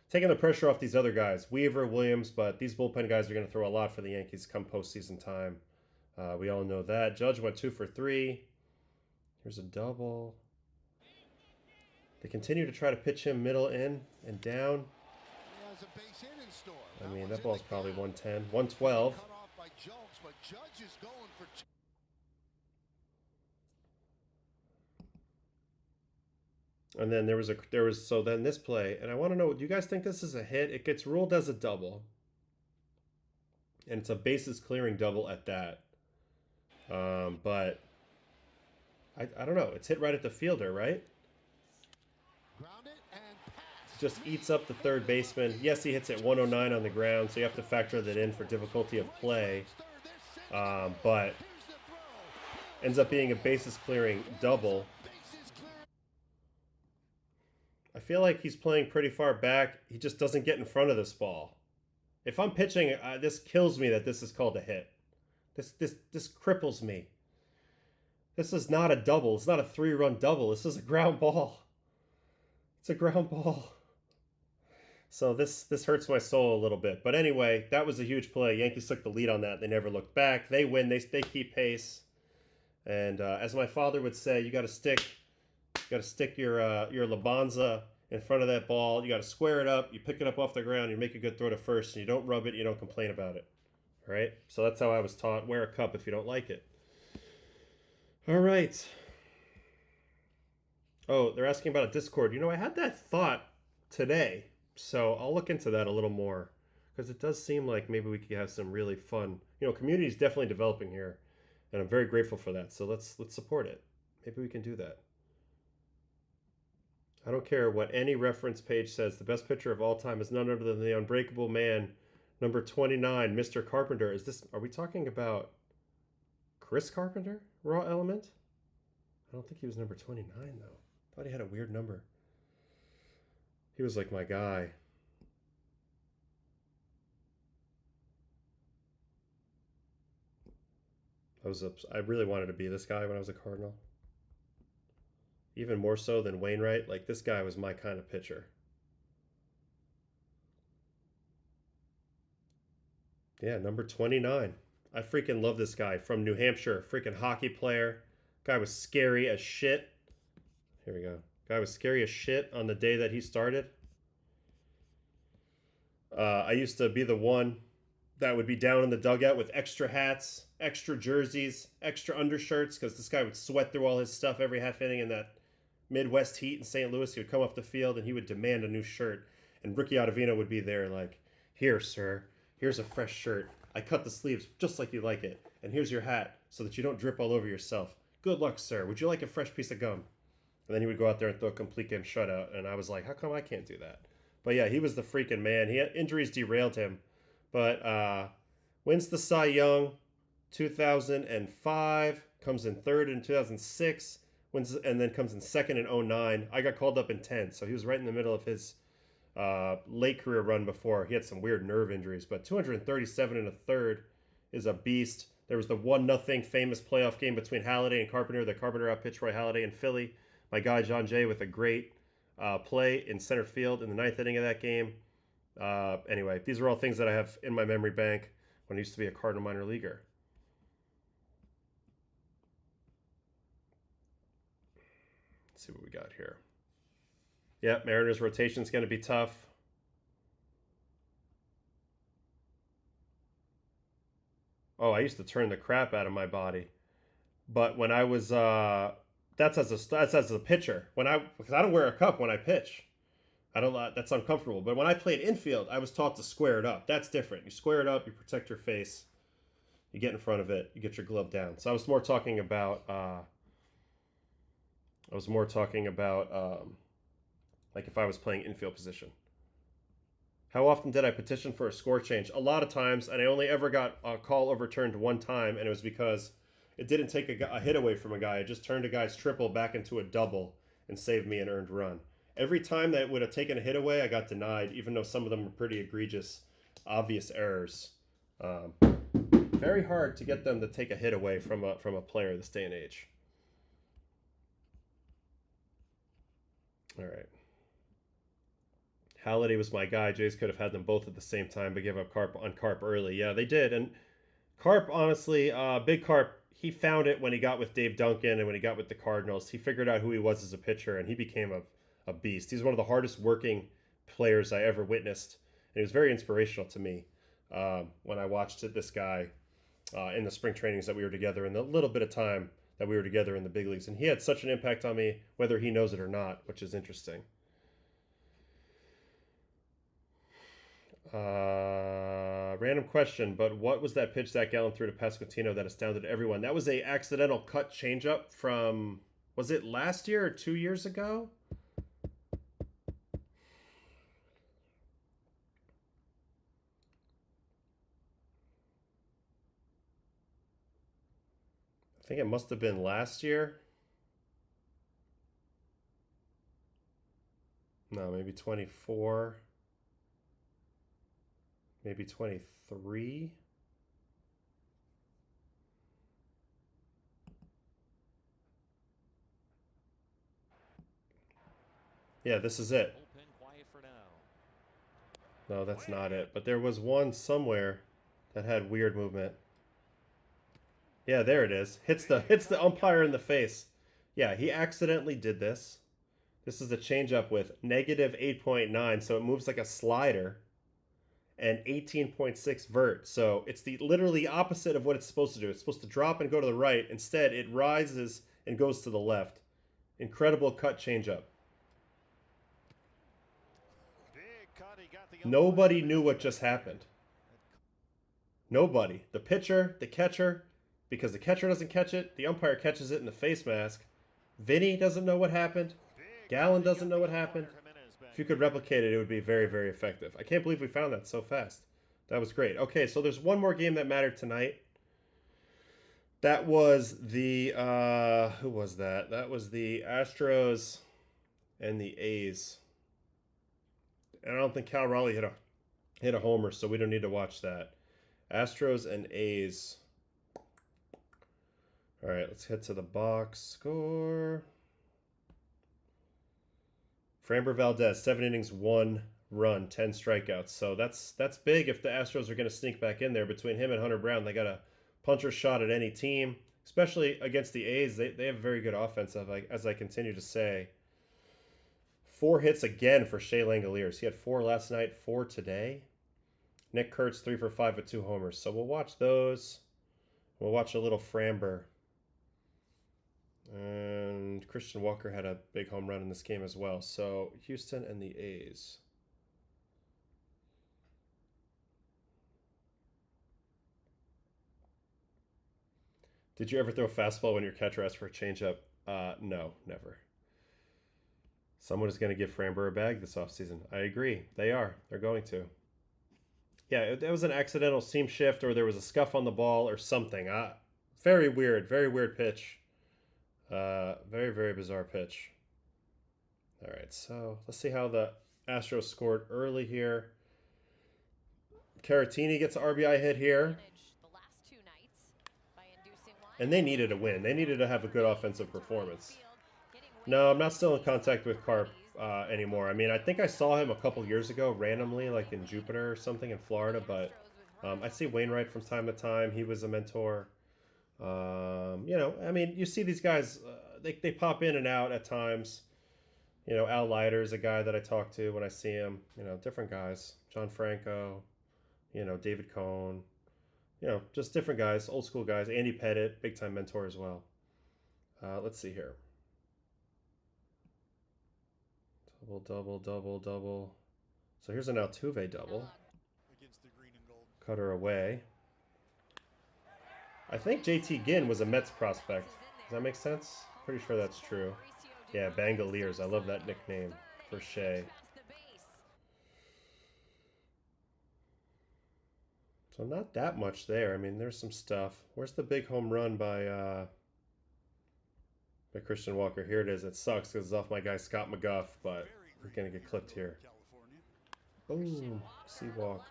taking the pressure off these other guys. Weaver, Williams, but these bullpen guys are going to throw a lot for the Yankees come postseason time. We all know that. Judge went 2 for 3. Here's a double. They continue to try to pitch him middle in and down. I mean, that ball's probably 110, 112. And then so then this play, and I want to know, do you guys think this is a hit? It gets ruled as a double. And it's a bases clearing double at that. But I don't know. It's hit right at the fielder, right? Just eats up the third baseman. Yes, he hits it 109 on the ground, so you have to factor that in for difficulty of play. But ends up being a bases clearing double. I feel like he's playing pretty far back. He just doesn't get in front of this ball. If I'm pitching, this kills me that this is called a hit. This cripples me. This is not a double. It's not a 3-run double. This is a ground ball. It's a ground ball. So this hurts my soul a little bit. But anyway, that was a huge play. Yankees took the lead on that. They never looked back. They win. They keep pace. And as my father would say, you got to stick your Labanza in front of that ball. You got to square it up. You pick it up off the ground. You make a good throw to first, and you don't rub it. You don't complain about it. All right? So that's how I was taught. Wear a cup if you don't like it. All right. Oh, they're asking about a Discord. You know, I had that thought today, so I'll look into that a little more because it does seem like maybe we could have some really fun. You know, community is definitely developing here, and I'm very grateful for that. So let's support it. Maybe we can do that. I don't care what any reference page says. The best pitcher of all time is none other than the unbreakable man, number 29, Mr. Carpenter. Are we talking about Chris Carpenter, Raw Element? I don't think he was number 29 though. Thought he had a weird number. He was like my guy. I really wanted to be this guy when I was a Cardinal. Even more so than Wainwright. Like, this guy was my kind of pitcher. Yeah, number 29. I freaking love this guy from New Hampshire. Freaking hockey player. Guy was scary as shit. Here we go. Guy was scary as shit on the day that he started. I used to be the one that would be down in the dugout with extra hats, extra jerseys, extra undershirts, because this guy would sweat through all his stuff every half inning in that Midwest heat in St. Louis. He would come off the field and he would demand a new shirt. And Ricky Ottavino would be there like, here, sir, here's a fresh shirt. I cut the sleeves just like you like it. And here's your hat so that you don't drip all over yourself. Good luck, sir. Would you like a fresh piece of gum? And then he would go out there and throw a complete game shutout. And I was like, how come I can't do that? But yeah, he was the freaking man. He had injuries derailed him. But wins the Cy Young 2005, comes in third in 2006, wins, and then comes in second in 2009. I got called up in 10, so he was right in the middle of his late career run before. He had some weird nerve injuries, but 237 and a third is a beast. There was the 1-0 famous playoff game between Halladay and Carpenter. The Carpenter outpitched Roy Halladay in Philly. My guy John Jay with a great play in center field in the 9th inning of that game. Anyway, these are all things that I have in my memory bank when I used to be a Cardinal minor leaguer. Let's see what we got here. Yep, Mariners rotation is going to be tough. Oh, I used to turn the crap out of my body. But when I was, that's as a pitcher. Because I don't wear a cup when I pitch. That's uncomfortable. But when I played infield, I was taught to square it up. That's different. You square it up, you protect your face, you get in front of it, you get your glove down. So I was more talking about, like if I was playing infield position. How often did I petition for a score change? A lot of times, and I only ever got a call overturned one time, and it was because it didn't take a hit away from a guy. It just turned a guy's triple back into a double and saved me an earned run. Every time that it would have taken a hit away, I got denied, even though some of them were pretty egregious, obvious errors. Very hard to get them to take a hit away from a player this day and age. All right. Halladay was my guy. Jays could have had them both at the same time, but gave up Carp early. Yeah, they did. And Carp, honestly, Big Carp, he found it when he got with Dave Duncan and when he got with the Cardinals. He figured out who he was as a pitcher, and he became a beast. He's one of the hardest working players I ever witnessed. And he was very inspirational to me when I watched this guy in the spring trainings that we were together and the little bit of time that we were together in the big leagues. And he had such an impact on me, whether he knows it or not, which is interesting. Random question, but what was that pitch Zach Gallen threw to Pasquantino that astounded everyone? That was a accidental cut changeup from, was it last year or 2 years ago? I think it must have been last year. No, maybe 24. Maybe 23. Yeah, this is it. No, that's not it. But there was one somewhere that had weird movement. Yeah, there it is. Hits the umpire in the face. Yeah, he accidentally did this. This is the changeup with negative 8.9, so it moves like a slider. And 18.6 vert. So it's the literally opposite of what it's supposed to do. It's supposed to drop and go to the right. Instead, it rises and goes to the left. Incredible cut changeup. Big cut. He got the Nobody knew what just happened. Nobody. The pitcher, the catcher, because the catcher doesn't catch it, the umpire catches it in the face mask. Vinny doesn't know what happened. Gallen doesn't know what happened. If you could replicate it, it would be very, very effective. I can't believe we found that so fast. That was great. Okay, so there's one more game that mattered tonight. That was the, who was that? That was the Astros and the A's. And I don't think Cal Raleigh hit a homer, so we don't need to watch that. Astros and A's. All right, let's head to the box score. Framber Valdez, 7 innings, 1 run, 10 strikeouts. So that's big if the Astros are going to sneak back in there. Between him and Hunter Brown, they got a puncher's shot at any team, especially against the A's. They have a very good offense, as I continue to say. 4 hits again for Shea Langoliers. He had 4 last night, 4 today. Nick Kurtz, 3 for 5 with 2 homers. So we'll watch those. We'll watch a little Framber. And Christian Walker had a big home run in this game as well. So Houston and the A's. Did you ever throw a fastball when your catcher asked for a changeup? No, never. Someone is going to give Framber a bag this offseason. I agree. They are. They're going to. Yeah, it was an accidental seam shift, or there was a scuff on the ball or something. Very weird pitch. Very, very bizarre pitch. All right, so let's see how the Astros scored early here. Caratini gets an RBI hit here. And they needed a win. They needed to have a good offensive performance. No, I'm not still in contact with Carp anymore. I mean, I think I saw him a couple years ago randomly, like in Jupiter or something in Florida, but I see Wainwright from time to time. He was a mentor. You know, I mean, you see these guys, they pop in and out at times. You know, Al Leiter's a guy that I talk to when I see him. You know, different guys. John Franco, you know, David Cohn. You know, just different guys, old school guys. Andy Pettit, big time mentor as well. Let's see here. Double. So here's an Altuve double. Cutter away. I think JT Ginn was a Mets prospect. Does that make sense? Pretty sure that's true. Yeah, Bangaliers. I love that nickname for Shea. So not that much there. I mean, there's some stuff. Where's the big home run by Christian Walker? Here it is. It sucks because it's off my guy Scott McGuff, but we're going to get clipped here. Boom. Seawalk.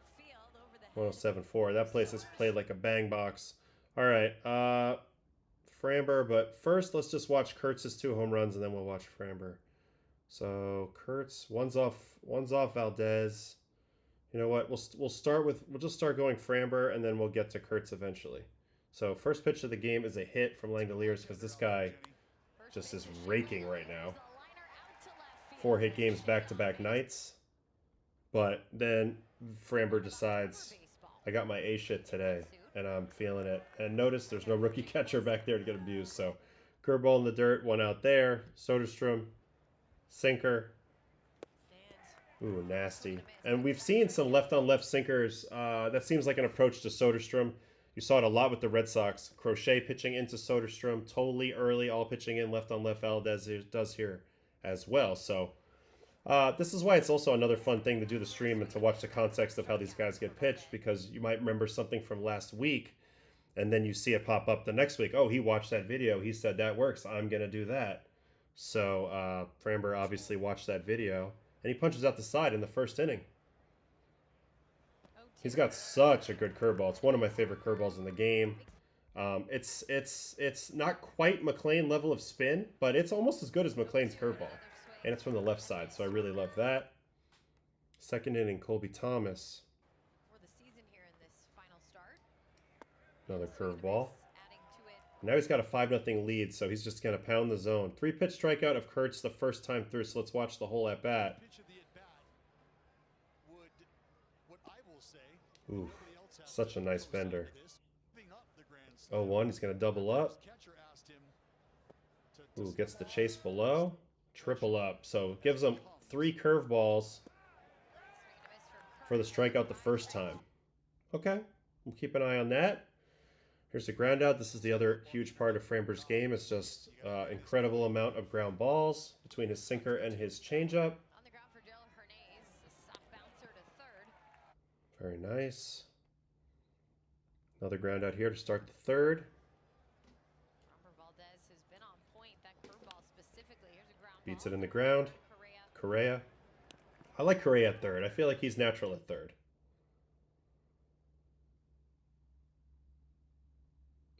107.4. That place is played like a bang box. All right. Framber, but first let's just watch Kurtz's 2 home runs and then we'll watch Framber. So Kurtz, one's off Valdez. You know what? We'll just start going Framber and then we'll get to Kurtz eventually. So first pitch of the game is a hit from Langoliers because this guy just is raking right now. 4 hit games back-to-back nights. But then Framber decides, I got my A shit today, and I'm feeling it. And notice there's no rookie catcher back there to get abused. So curveball in the dirt, 1 out there. Soderstrom, sinker. Ooh, nasty. And we've seen some left-on-left sinkers. That seems like an approach to Soderstrom. You saw it a lot with the Red Sox. Crochet pitching into Soderstrom. Totally early, all pitching in left-on-left. Valdez does here as well. So this is why it's also another fun thing to do the stream and to watch the context of how these guys get pitched, because you might remember something from last week and then you see it pop up the next week. Oh, he watched that video. He said that works. I'm going to do that. So Framber obviously watched that video and he punches out the side in the first inning. He's got such a good curveball. It's one of my favorite curveballs in the game. It's not quite McLean level of spin, but it's almost as good as McLean's curveball. And it's from the left side, so I really love that. Second inning, Colby Thomas. Another curveball. Now he's got a 5-0 lead, so he's just going to pound the zone. 3-pitch strikeout of Kurtz the first time through, so let's watch the whole at-bat. Ooh, such a nice bender. 0-1, he's going to double up. Ooh, gets the chase below. Triple up. So gives him 3 curveballs for the strikeout the first time. Okay, we'll keep an eye on that. Here's the ground out. This is the other huge part of Framber's game. It's just incredible amount of ground balls between his sinker and his changeup. Very nice. Another ground out here to start the third. Beats it in the ground. Correa. I like Correa at third. I feel like he's natural at third.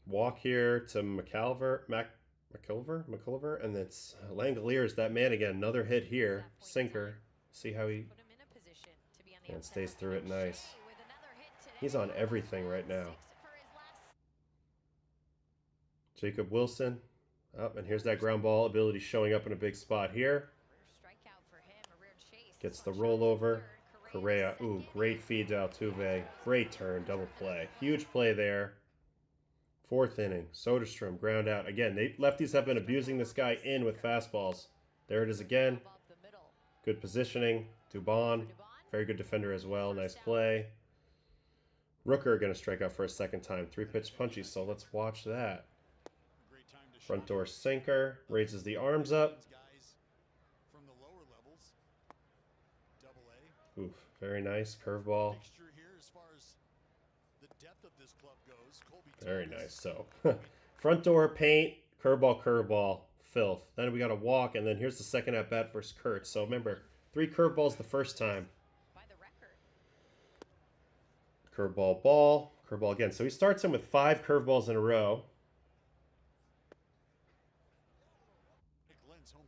Walk here to McCulver, and then it's Langoliers, that man again. Another hit here. Sinker. See how he and stays through it. Nice. He's on everything right now. Jacob Wilson. Up, and here's that ground ball ability showing up in a big spot here. Gets the rollover. Correa. Ooh, great feed to Altuve. Great turn. Double play. Huge play there. 4th inning. Soderstrom. Ground out. Again, lefties have been abusing this guy in with fastballs. There it is again. Good positioning. Dubon. Very good defender as well. Nice play. Rooker going to strike out for a second time. 3-pitch punchy, so let's watch that. Front door sinker. Raises the arms up. Oof, very nice. Curveball. Very nice. So, front door, paint, curveball, filth. Then we got a walk, and then here's the second at-bat versus Kurtz. So remember, 3 curveballs the first time. Curveball, ball, curveball again. So he starts him with 5 curveballs in a row.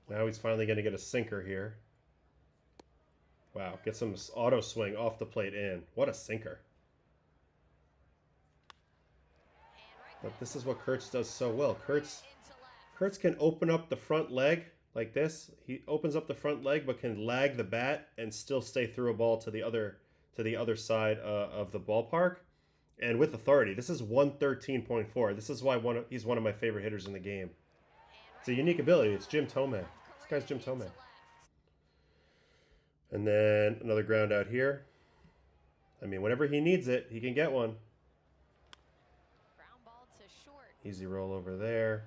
Now he's finally going to get a sinker here. Wow, gets him auto swing off the plate in. What a sinker. But this is what Kurtz does so well. Kurtz can open up the front leg like this. He opens up the front leg but can lag the bat and still stay through a ball to the other side of the ballpark. And with authority. This is 113.4. This is why he's one of my favorite hitters in the game. It's a unique ability. It's Jim Tomei. This guy's Jim Tomei. And then another ground out here. I mean, whenever he needs it, he can get one. Easy roll over there.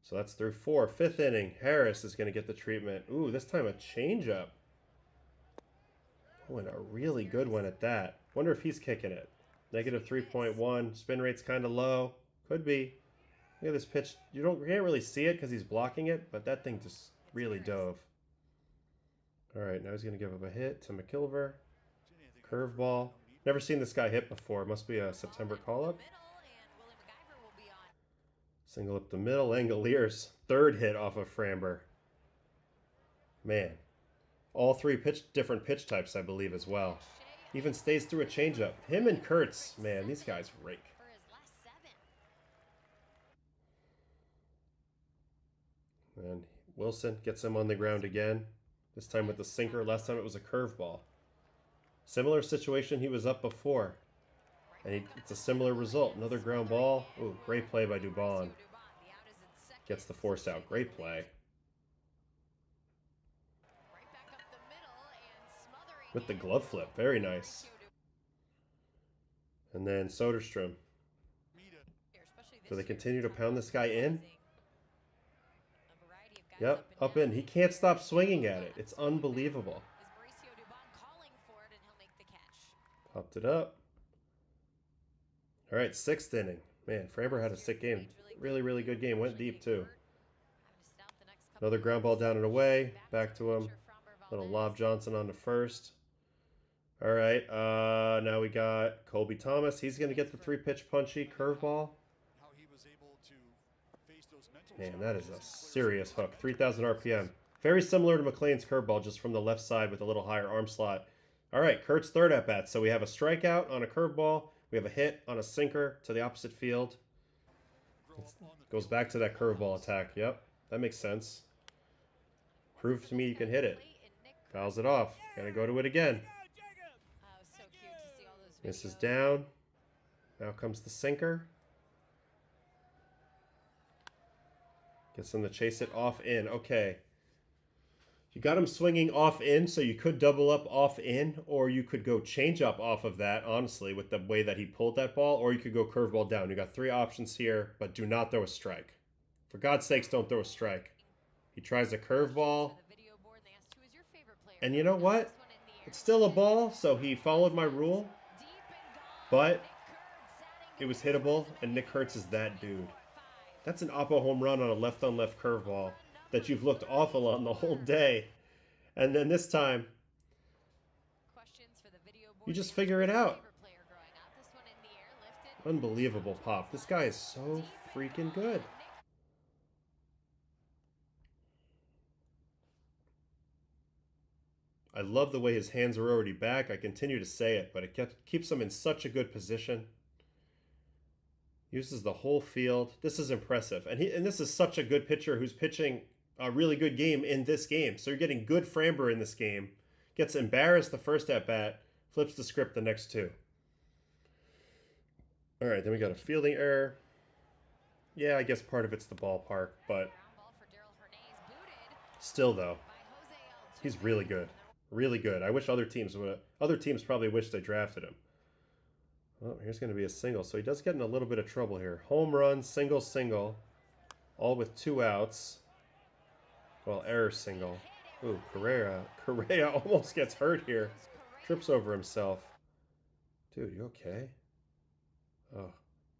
So that's through 4. 5th inning. Harris is going to get the treatment. Ooh, this time a changeup. Oh, and a really good one at that. Wonder if he's kicking it. Negative 3.1. Spin rate's kind of low. Could be. Look at this pitch. You can't really see it because he's blocking it, but that thing just really dove. All right, now he's going to give up a hit to McIlver. Curveball. Never seen this guy hit before. Must be a September call-up. Single up the middle. Langoliers. 3rd hit off of Framber. Man. All 3 different pitch types, I believe, as well. Even stays through a changeup. Him and Kurtz, man, these guys rake. And Wilson gets him on the ground again. This time with the sinker. Last time it was a curveball. Similar situation, he was up before. And it's a similar result. Another ground ball. Ooh, great play by Dubon. Gets the force out. Great play. With the glove flip. Very nice. And then Soderstrom. So they continue to pound this guy in. Yep, up in. He can't stop swinging at it. It's unbelievable. Popped it up. All right, 6th inning. Man, Framber had a sick game. Really, really good game. Went deep, too. Another ground ball down and away. Back to him. Little lob Johnson on the first. All right, now we got Colby Thomas. He's going to get the 3-pitch punchy curveball. Man, that is a serious hook. 3,000 RPM. Very similar to McLean's curveball, just from the left side with a little higher arm slot. All right, Kurt's 3rd at-bat. So we have a strikeout on a curveball. We have a hit on a sinker to the opposite field. Goes back to that curveball attack. Yep, that makes sense. Prove to me you can hit it. Fouls it off. Gonna go to it again. Misses down. Now comes the sinker. Gets him to chase it off in. Okay. You got him swinging off in, so you could double up off in, or you could go change up off of that, honestly, with the way that he pulled that ball, or you could go curveball down. You got 3 options here, but do not throw a strike. For God's sakes, don't throw a strike. He tries a curveball. And you know what? It's still a ball, so he followed my rule. But it was hittable, and Nick Kurtz is that dude. That's an oppo home run on a left-on-left curveball that you've looked awful on the whole day. And then this time, you just figure it out. Unbelievable pop. This guy is so freaking good. I love the way his hands are already back. I continue to say it, but it keeps him in such a good position. Uses the whole field. This is impressive. And this is such a good pitcher who's pitching a really good game in this game. So you're getting good Framber in this game. Gets embarrassed the first at-bat. Flips the script the next 2. All right, then we got a fielding error. Yeah, I guess part of it's the ballpark, but still, though, he's really good. Really good. I wish other teams would. Other teams probably wish they drafted him. Well, here's going to be a single. So he does get in a little bit of trouble here. Home run, single, single. All with 2 outs. Well, error single. Ooh, Correa. Correa almost gets hurt here. Trips over himself. Dude, you okay? Oh,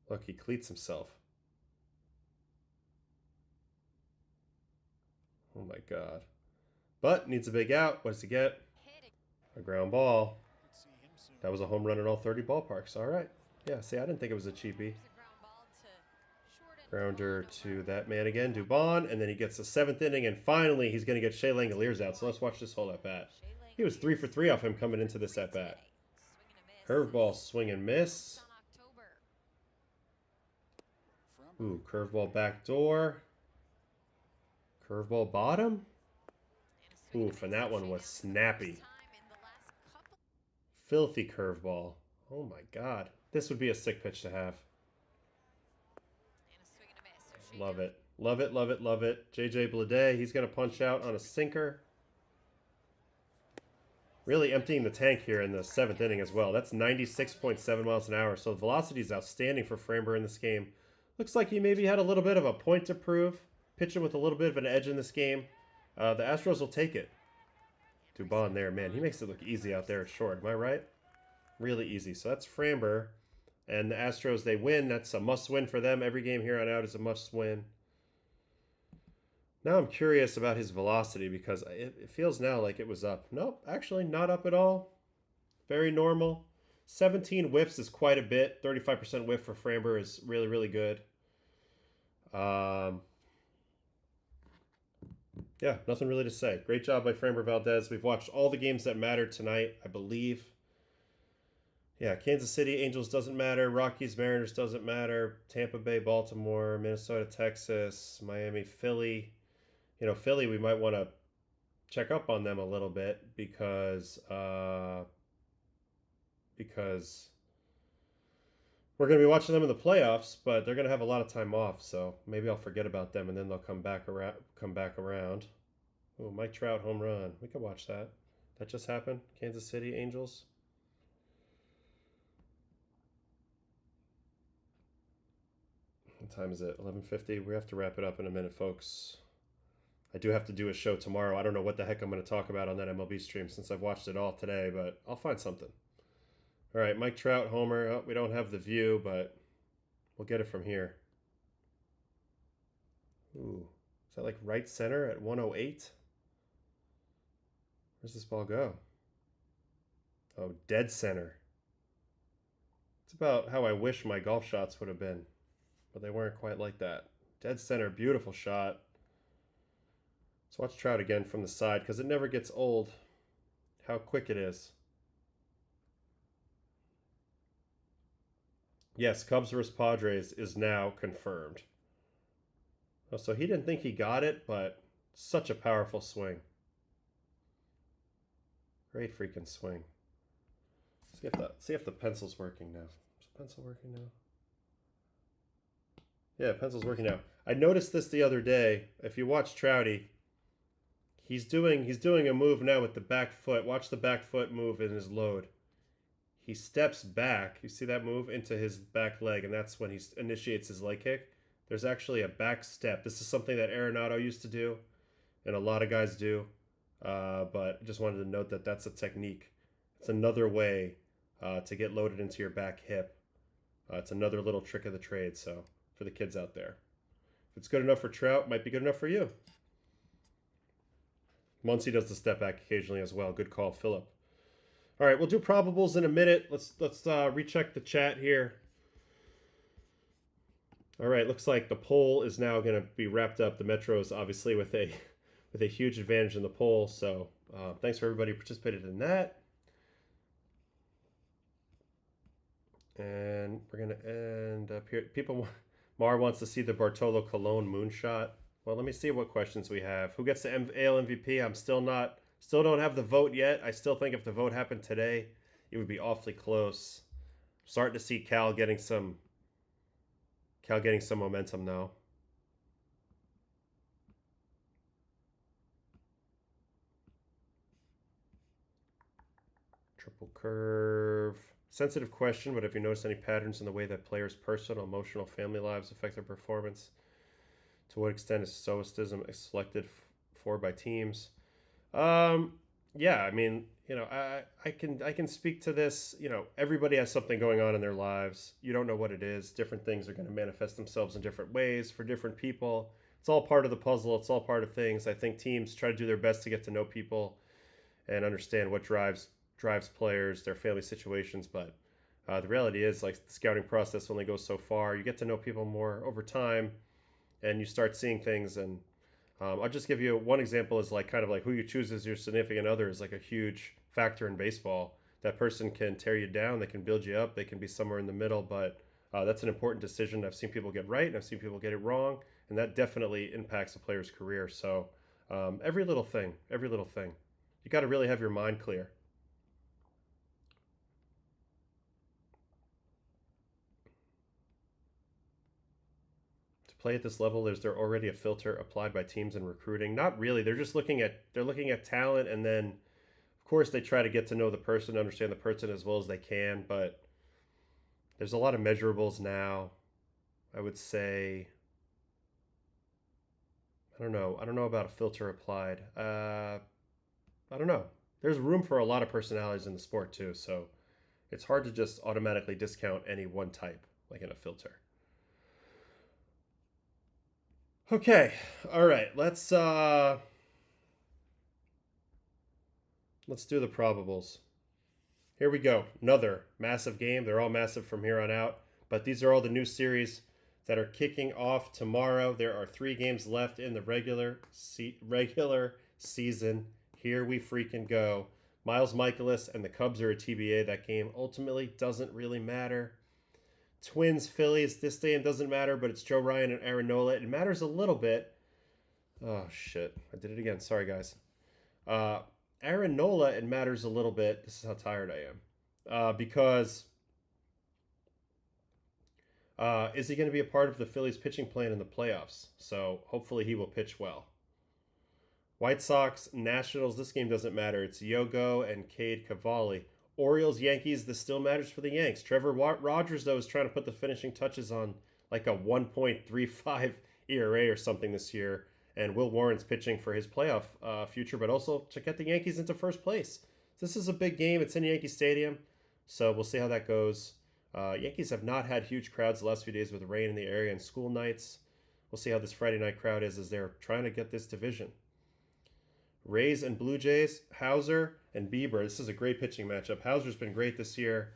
look, he cleats himself. Oh my God. But needs a big out. What does he get? A ground ball. That was a home run in all 30 ballparks. All right. Yeah, see, I didn't think it was a cheapie. Grounder to that man again, Dubon, and then he gets the 7th inning, and finally he's going to get Shea Langoliers out. So let's watch this whole at-bat. He was 3 for 3 off him coming into this at-bat. Curveball, swing and miss. Ooh, curveball back door. Curveball bottom. Oof, and that one was snappy. Filthy curveball. Oh my God. This would be a sick pitch to have. Love it. Love it, love it, love it. JJ Bleday, he's going to punch out on a sinker. Really emptying the tank here in the 7th inning as well. That's 96.7 miles an hour. So the velocity is outstanding for Framber in this game. Looks like he maybe had a little bit of a point to prove. Pitching with a little bit of an edge in this game. The Astros will take it. Dubon there, man. He makes it look easy out there at short. Am I right? Really easy. So that's Framber. And the Astros, they win. That's a must-win for them. Every game here on out is a must-win. Now I'm curious about his velocity because it feels now like it was up. Nope, actually not up at all. Very normal. 17 whiffs is quite a bit. 35% whiff for Framber is really, really good. Yeah, nothing really to say. Great job by Framber Valdez. We've watched all the games that mattered tonight, I believe. Yeah, Kansas City, Angels doesn't matter. Rockies, Mariners doesn't matter. Tampa Bay, Baltimore, Minnesota, Texas, Miami, Philly. You know, Philly, we might want to check up on them a little bit because we're going to be watching them in the playoffs, but they're going to have a lot of time off, so maybe I'll forget about them and then they'll come back around. Oh, Mike Trout home run. We could watch that. That just happened. Kansas City Angels. What time is it? 11:50. We have to wrap it up in a minute, folks. I do have to do a show tomorrow. I don't know what the heck I'm going to talk about on that MLB stream since I've watched it all today, but I'll find something. All right, Mike Trout, homer. Oh, we don't have the view, but we'll get it from here. Ooh, is that like right center at 108? Where's this ball go? Oh, dead center. It's about how I wish my golf shots would have been, but they weren't quite like that. Dead center, beautiful shot. Let's watch Trout again from the side because it never gets old how quick it is. Yes, Cubs vs. Padres is now confirmed. Oh, so he didn't think he got it, but such a powerful swing. Great freaking swing. See if the pencil's working now. Is the pencil working now? Yeah, pencil's working now. I noticed this the other day. If you watch Trouty, he's doing a move now with the back foot. Watch the back foot move in his load. He steps back. You see that move into his back leg, and that's when he initiates his leg kick. There's actually a back step. This is something that Arenado used to do, and a lot of guys do. But I just wanted to note that that's a technique. It's another way to get loaded into your back hip. It's another little trick of the trade. So for the kids out there, if it's good enough for Trout, it might be good enough for you. Muncy does the step back occasionally as well. Good call, Philip. All right, we'll do probables in a minute. Let's recheck the chat here. All right, looks like the poll is now going to be wrapped up. The Metros obviously with a huge advantage in the poll. So thanks for everybody who participated in that. And we're going to end up here. Mar wants to see the Bartolo Colon moonshot. Well, let me see what questions we have. Who gets the AL MVP? I'm still don't have the vote yet. I still think if the vote happened today, it would be awfully close. Starting to see Cal getting some momentum now. Triple curve. Sensitive question, but have you noticed any patterns in the way that players' personal, emotional, family lives affect their performance? To what extent is stoicism selected for by teams? Yeah, I mean, I can speak to this. Everybody has something going on in their lives. You don't know what it is. Different things are going to manifest themselves in different ways for different people. It's all part of the puzzle. It's all part of things. I think teams try to do their best to get to know people and understand what drives players, their family situations. But the reality is, like, the scouting process only goes so far. You get to know people more over time, and you start seeing things. And I'll just give you one example is kind of like who you choose as your significant other is like a huge factor in baseball. That person can tear you down. They can build you up. They can be somewhere in the middle. But that's an important decision. I've seen people get right and I've seen people get it wrong. And that definitely impacts a player's career. So every little thing. You got to really have your mind clear. Play at this level, is there already a filter applied by teams in recruiting? Not really. They're just looking at talent, and then of course they try to get to know the person, understand the person as well as they can, but there's a lot of measurables now. I would say I don't know about a filter applied. I don't know. There's room for a lot of personalities in the sport too, so it's hard to just automatically discount any one type like in a filter. Okay, all right, let's do the probables. Here we go, another massive game. They're all massive from here on out, but these are all the new series that are kicking off tomorrow. There are 3 games left in the regular season. Here we freaking go. Miles Michaelis and the Cubs are a TBA. That game ultimately doesn't really matter. Twins, Phillies, this game doesn't matter, but it's Joe Ryan and Aaron Nola. It matters a little bit. Oh, shit. I did it again. Sorry, guys. Aaron Nola, it matters a little bit. This is how tired I am. Because is he going to be a part of the Phillies pitching plan in the playoffs? So hopefully he will pitch well. White Sox, Nationals, this game doesn't matter. It's Yogo and Cade Cavalli. Orioles, Yankees, this still matters for the Yanks. Trevor Rogers, though, is trying to put the finishing touches on like a 1.35 ERA or something this year. And Will Warren's pitching for his playoff future, but also to get the Yankees into first place. This is a big game. It's in Yankee Stadium, so we'll see how that goes. Yankees have not had huge crowds the last few days with rain in the area and school nights. We'll see how this Friday night crowd is as they're trying to get this division. Rays and Blue Jays, Hauser and Bieber. This is a great pitching matchup. Hauser's been great this year.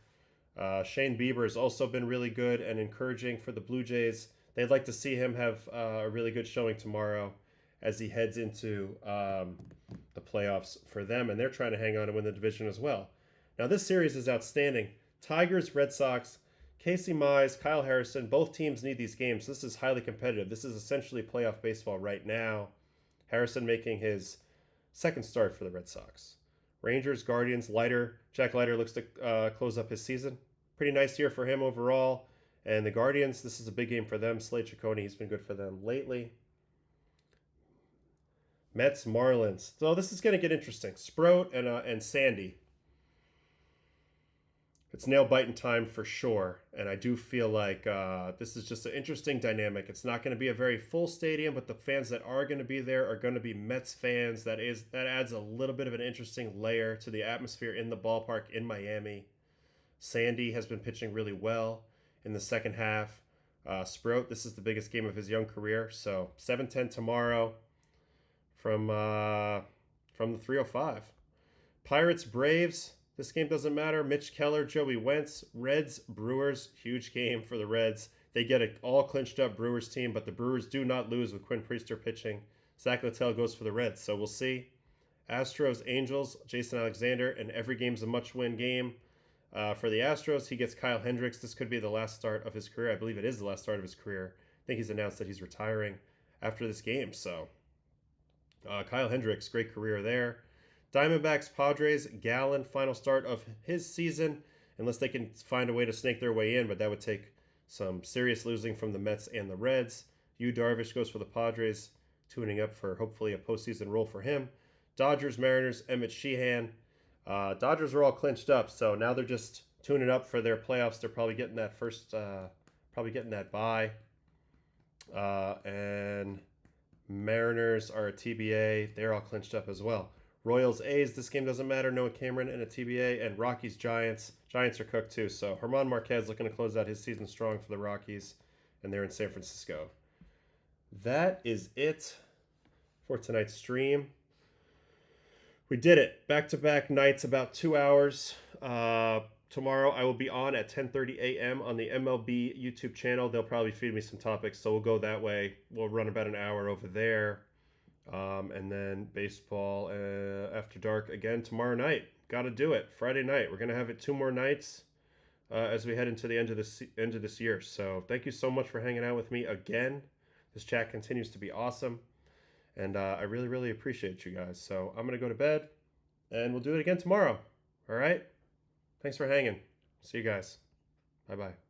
Shane Bieber has also been really good and encouraging for the Blue Jays. They'd like to see him have a really good showing tomorrow as he heads into the playoffs for them, and they're trying to hang on and win the division as well. Now, this series is outstanding. Tigers, Red Sox, Casey Mize, Kyle Harrison, both teams need these games. This is highly competitive. This is essentially playoff baseball right now. Harrison making his second start for the Red Sox. Rangers, Guardians, Jack Leiter looks to close up his season. Pretty nice year for him overall. And the Guardians, this is a big game for them. Slade Ciccone, he's been good for them lately. Mets, Marlins. So this is going to get interesting. Sprout and Sandy. It's nail-biting time for sure. And I do feel like this is just an interesting dynamic. It's not going to be a very full stadium, but the fans that are going to be there are going to be Mets fans. That adds a little bit of an interesting layer to the atmosphere in the ballpark in Miami. Sandy has been pitching really well in the second half. Sprout, this is the biggest game of his young career. So 7:10 tomorrow from the 305. Pirates, Braves. This game doesn't matter. Mitch Keller, Joey Wentz. Reds, Brewers. Huge game for the Reds. They get an all clinched up Brewers team, but the Brewers do not lose with Quinn Priester pitching. Zach Littell goes for the Reds, so we'll see. Astros, Angels, Jason Alexander, and every game's a much-win game. For the Astros, he gets Kyle Hendricks. This could be the last start of his career. I believe it is the last start of his career. I think he's announced that he's retiring after this game. So, Kyle Hendricks, great career there. Diamondbacks, Padres, Gallen, final start of his season, unless they can find a way to snake their way in, but that would take some serious losing from the Mets and the Reds. Yu Darvish goes for the Padres, tuning up for hopefully a postseason role for him. Dodgers, Mariners, Emmett Sheehan. Dodgers are all clinched up, so now they're just tuning up for their playoffs. They're probably getting that bye. And Mariners are a TBA. They're all clinched up as well. Royals, A's, this game doesn't matter. Noah Cameron in a TBA. And Rockies, Giants. Giants are cooked too. So German Marquez looking to close out his season strong for the Rockies. And they're in San Francisco. That is it for tonight's stream. We did it. Back-to-back nights, about 2 hours. Tomorrow I will be on at 10:30 a.m. on the MLB YouTube channel. They'll probably feed me some topics, so we'll go that way. We'll run about an hour over there. And then baseball after dark again tomorrow night. Got to do it. Friday night. We're going to have it 2 more nights as we head into the end of this year. So thank you so much for hanging out with me again. This chat continues to be awesome. And I really, really appreciate you guys. So I'm going to go to bed, and we'll do it again tomorrow. All right? Thanks for hanging. See you guys. Bye-bye.